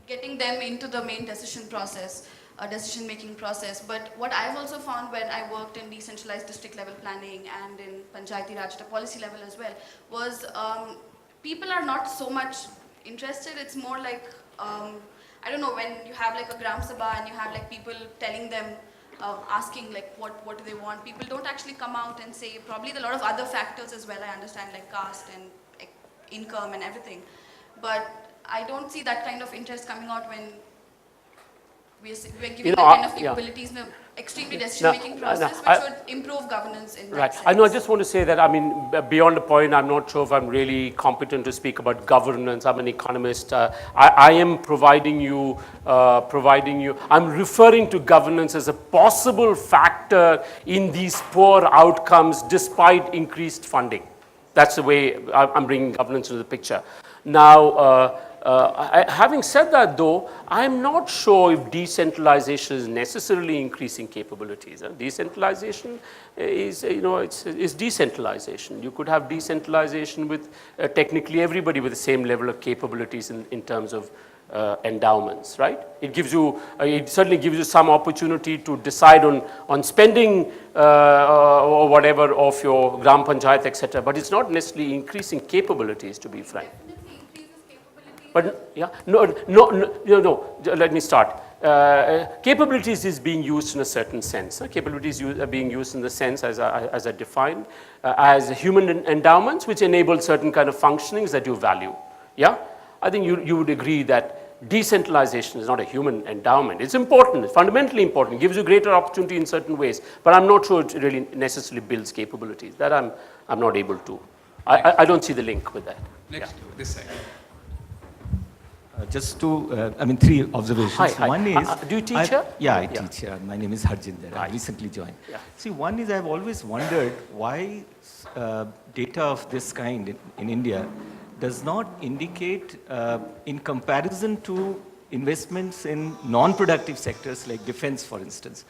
Speaker 7: getting them into the main decision-making process. But what I've also found when I worked in decentralized district level planning and in Panchayati Raj at a policy level as well, was people are not so much interested. It's more like, I don't know, when you have like a Gram Sabha and you have like people telling them, asking like what do they want, people don't actually come out and say, probably a lot of other factors as well, I understand, like caste and income and everything. But I don't see that kind of interest coming out when we're giving that kind of capabilities in an extremely decision-making process, which would improve governance in that sense.
Speaker 1: I know, I just want to say that, I mean, beyond the point, I'm not sure if I'm really competent to speak about governance. I'm an economist. I am providing you, I'm referring to governance as a possible factor in these poor outcomes despite increased funding. That's the way I'm bringing governance into the picture. Now, having said that, though, I'm not sure if decentralization is necessarily increasing capabilities. Decentralization is, is decentralization. You could have decentralization with technically everybody with the same level of capabilities in terms of endowments, right? It gives you, it certainly gives you some opportunity to decide on spending or whatever of your Gram Panchayat, etc. But it's not necessarily increasing capabilities, to be frank. But yeah, no, let me start. Capabilities is being used in a certain sense. Capabilities are being used in the sense, as I defined, as human endowments, which enable certain kind of functionings that you value. Yeah? I think you would agree that decentralization is not a human endowment. It's important, it's fundamentally important, it gives you greater opportunity in certain ways, but I'm not sure it really necessarily builds capabilities. That I'm not able to. I don't see the link with that.
Speaker 2: Next, this side.
Speaker 8: Just to, three observations.
Speaker 1: Hi.
Speaker 8: One is...
Speaker 1: do you teach here?
Speaker 8: Yeah, I teach here. My name is Harjinder. I recently joined.
Speaker 1: Yeah.
Speaker 8: See, one is I've always wondered why data of this kind in India does not indicate, in comparison to investments in non-productive sectors like defense, for instance,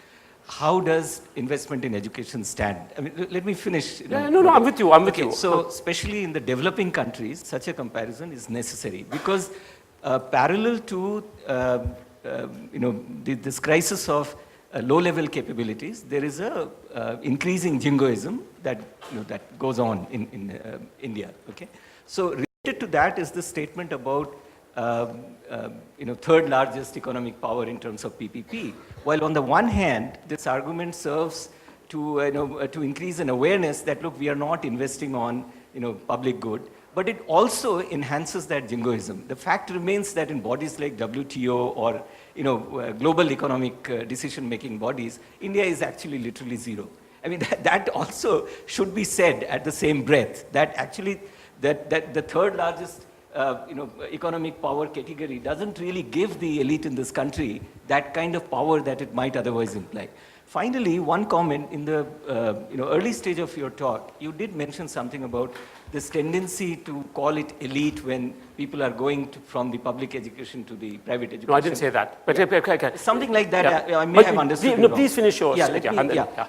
Speaker 8: how does investment in education stand? I mean, let me finish.
Speaker 1: No, I'm with you, I'm with you.
Speaker 8: So, especially in the developing countries, such a comparison is necessary because parallel to, this crisis of low-level capabilities, there is a increasing jingoism that, that goes on in India, okay? So, related to that is the statement about third largest economic power in terms of PPP. While on the one hand, this argument serves to increase an awareness that look, we are not investing on public good, but it also enhances that jingoism. The fact remains that in bodies like WTO or global economic decision-making bodies, India is actually literally zero. I mean that also should be said at the same breath. That actually that the third largest economic power category doesn't really give the elite in this country that kind of power that it might otherwise imply. Finally, one comment in the early stage of your talk, you did mention something about this tendency to call it elite when people are going from the public education to the private education.
Speaker 1: No, I didn't say that. But okay.
Speaker 8: Something like that,
Speaker 1: yeah.
Speaker 8: I may have understood.
Speaker 1: No, please finish yours.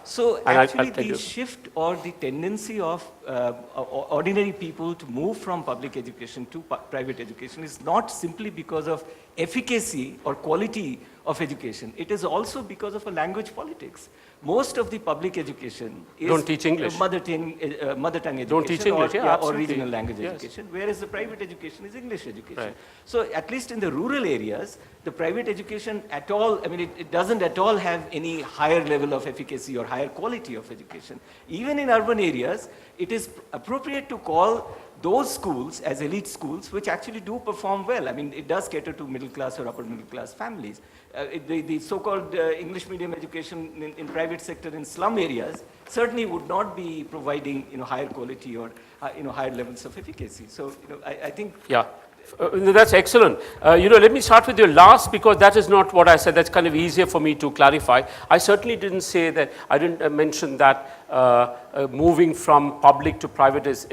Speaker 8: So actually the shift or the tendency of ordinary people to move from public education to private education is not simply because of efficacy or quality of education. It is also because of a language politics. Most of the public education is
Speaker 1: don't teach English.
Speaker 8: Mother tongue education.
Speaker 1: Don't teach English,
Speaker 8: or regional language education, whereas the private education is English education.
Speaker 1: Right.
Speaker 8: So at least in the rural areas, the private education at all, I mean, it doesn't at all have any higher level of efficacy or higher quality of education. Even in urban areas, it is appropriate to call those schools as elite schools which actually do perform well. I mean, it does cater to middle class or upper middle class families. The so-called English medium education in private sector in slum areas certainly would not be providing higher quality or higher levels of efficacy. So I think
Speaker 1: that's excellent. Let me start with your last because that is not what I said. That's kind of easier for me to clarify. I certainly didn't say that. I didn't mention that moving from public to private is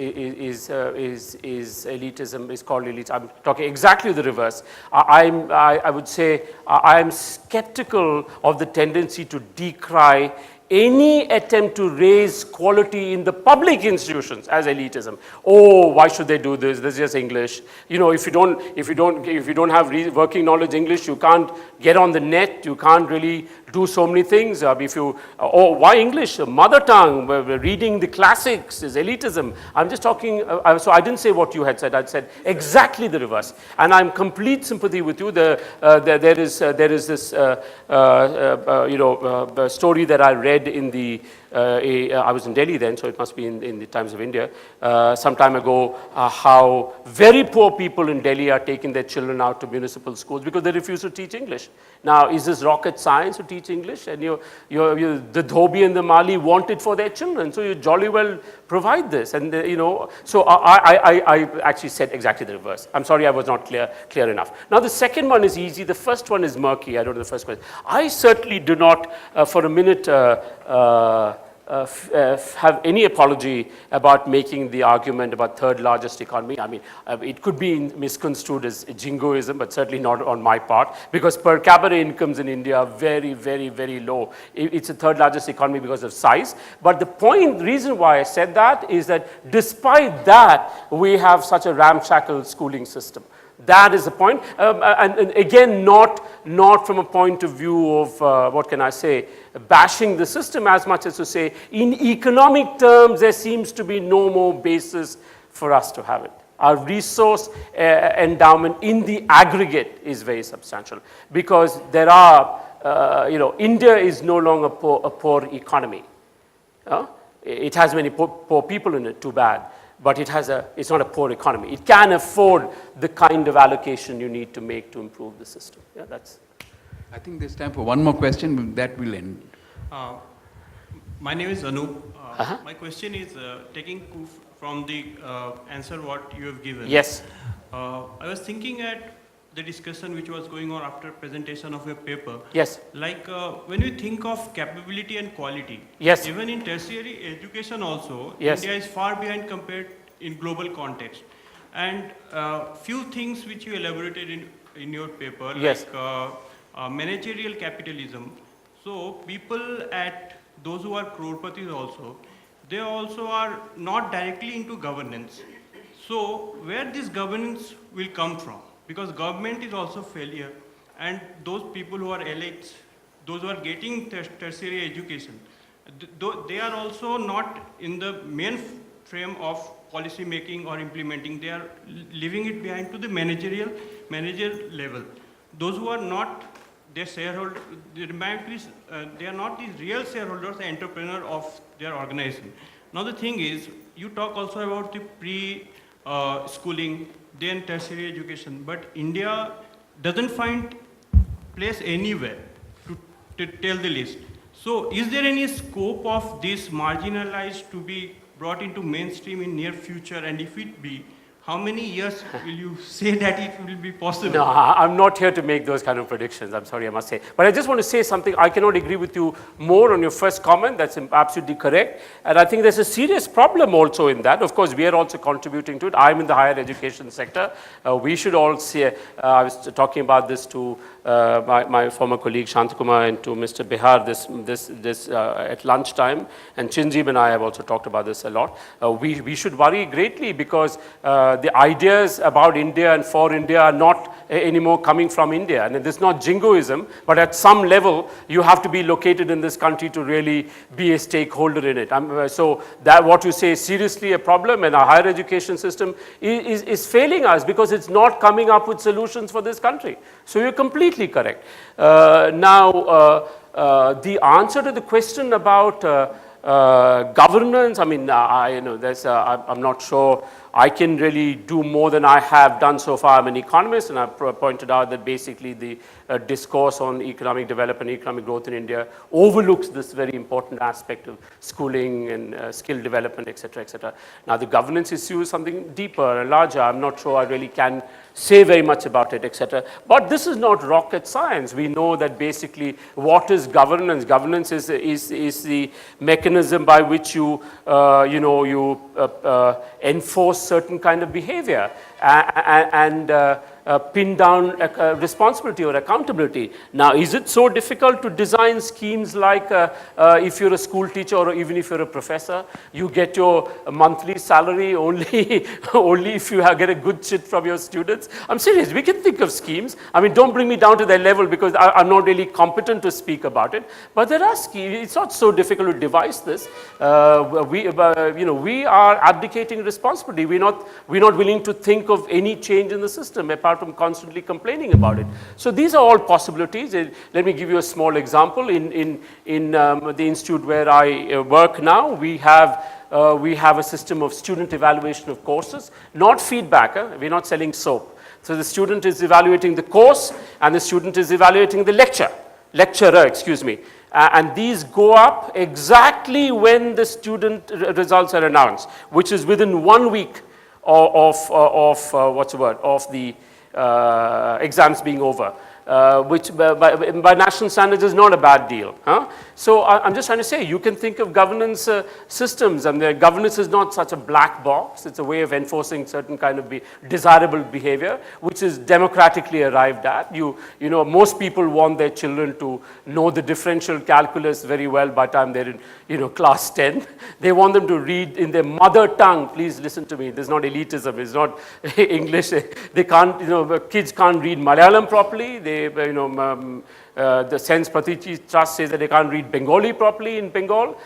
Speaker 1: elitism, is called elite. I'm talking exactly the reverse. I would say I am skeptical of the tendency to decry any attempt to raise quality in the public institutions as elitism. Oh, why should they do this? This is just English. If you don't have working knowledge English, you can't get on the net. You can't really do so many things. Why English? Mother tongue, reading the classics is elitism. I'm just talking. So I didn't say what you had said. I said exactly the reverse. And I'm complete sympathy with you. There is this story that I read in the, I was in Delhi then, so it must be in the Times of India, some time ago, how very poor people in Delhi are taking their children out to municipal schools because they refuse to teach English. Now, is this rocket science to teach English? And the Dhobi and the Mali want it for their children, so you jolly well provide this. And so I actually said exactly the reverse. I'm sorry I was not clear enough. Now, the second one is easy. The first one is murky. I don't know the first question. I certainly do not, for a minute, have any apology about making the argument about third largest economy. I mean, it could be misconstrued as jingoism, but certainly not on my part, because per capita incomes in India are very, very, very low. It's the third largest economy because of size. But the reason why I said that is that despite that, we have such a ramshackle schooling system. That is the point. And again, not from a point of view of, what can I say, bashing the system as much as to say, in economic terms, there seems to be no more basis for us to have it. Our resource endowment in the aggregate is very substantial because there are, India is no longer a poor economy. It has many poor people in it, too bad. But it's not a poor economy. It can afford the kind of allocation you need to make to improve the system. Yeah, that's.
Speaker 2: I think there's time for one more question, that will end.
Speaker 9: My name is Anu. My question is taking from the answer what you have given.
Speaker 1: Yes.
Speaker 9: I was thinking at the discussion which was going on after presentation of your paper.
Speaker 1: Yes.
Speaker 9: Like when we think of capability and quality.
Speaker 1: Yes.
Speaker 9: Even in tertiary education also,
Speaker 1: yes.
Speaker 9: India is far behind compared in global context. And few things which you elaborated in your paper,
Speaker 1: Yes.
Speaker 9: like managerial capitalism. So people those who are crorepati's also, they also are not directly into governance. So where this governance will come from? Because government is also failure, and those people who are elites, those who are getting tertiary education, they are also not in the main frame of policy making or implementing. They are leaving it behind to the manager level. Those who are not their shareholder, they are not the real shareholders, the entrepreneur of their organization. Now the thing is, you talk also about the pre-schooling, then tertiary education, but India doesn't find place anywhere to tell the list. So is there any scope of this marginalized to be brought into mainstream in near future, and if it be, how many years will you say that it will be possible?
Speaker 1: No, I'm not here to make those kind of predictions, I'm sorry, I must say. But I just want to say something. I cannot agree with you more on your first comment. That's absolutely correct. And I think there's a serious problem also in that. Of course, we are also contributing to it. I'm in the higher education sector. We should all see, I was talking about this to my former colleague Shantakumar and to Mr. Bihar this at lunchtime. And Chinjeev and I have also talked about this a lot. We should worry greatly because the ideas about India and for India are not anymore coming from India. And it's not jingoism, but at some level, you have to be located in this country to really be a stakeholder in it. So that what you say is seriously a problem, and our higher education system is failing us because it's not coming up with solutions for this country. So you're completely correct. Now, the answer to the question about governance, I mean, I'm not sure I can really do more than I have done so far. I'm an economist, and I've pointed out that basically the discourse on economic development, economic growth in India overlooks this very important aspect of schooling and skill development, et cetera, et cetera. Now, the governance issue is something deeper and larger. I'm not sure I really can say very much about it, et cetera. But this is not rocket science. We know that basically what is governance? Governance is the mechanism by which you enforce certain kind of behavior and pin down responsibility or accountability. Now, is it so difficult to design schemes like if you're a school teacher or even if you're a professor, you get your monthly salary only if you get a good shit from your students? I'm serious, we can think of schemes. I mean, don't bring me down to that level because I'm not really competent to speak about it. But there are schemes. It's not so difficult to devise this. We are abdicating responsibility. We're not willing to think of any change in the system apart from constantly complaining about it. So these are all possibilities. Let me give you a small example. In the institute where I work now, we have a system of student evaluation of courses, not feedback. We're not selling soap. So the student is evaluating the course and the student is evaluating the lecturer, excuse me. And these go up exactly when the student results are announced, which is within 1 week of the exams being over, which by national standards is not a bad deal. So I'm just trying to say, you can think of governance systems, and the governance is not such a black box. It's a way of enforcing certain kind of desirable behavior, which is democratically arrived at. Most people want their children to know the differential calculus very well by the time they're in class 10. They want them to read in their mother tongue. Please listen to me. This is not elitism. It's not English. They can't. Kids can't read Malayalam properly. The Sense Pratichi Trust says that they can't read Bengali properly in Bengal.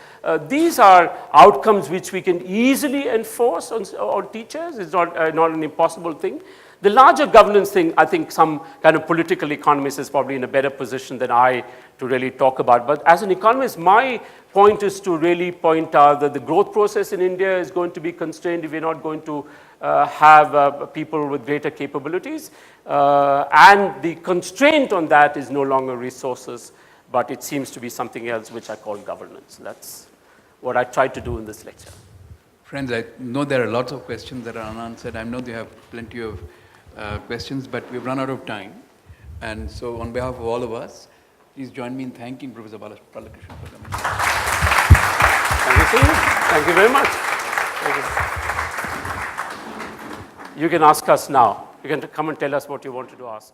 Speaker 1: These are outcomes which we can easily enforce on teachers. It's not an impossible thing. The larger governance thing, I think some kind of political economist is probably in a better position than I to really talk about. But as an economist, my point is to really point out that the growth process in India is going to be constrained if we're not going to have people with greater capabilities. And the constraint on that is no longer resources, but it seems to be something else which I call governance. That's what I tried to do in this lecture.
Speaker 2: Friends, I know there are lots of questions that are unanswered. I know they have plenty of questions, but we've run out of time. And so on behalf of all of us, please join me in thanking Professor Balakrishnan for coming.
Speaker 1: Thank you, sir. Thank you very much. Thank you. You can ask us now. You can come and tell us what you wanted to ask.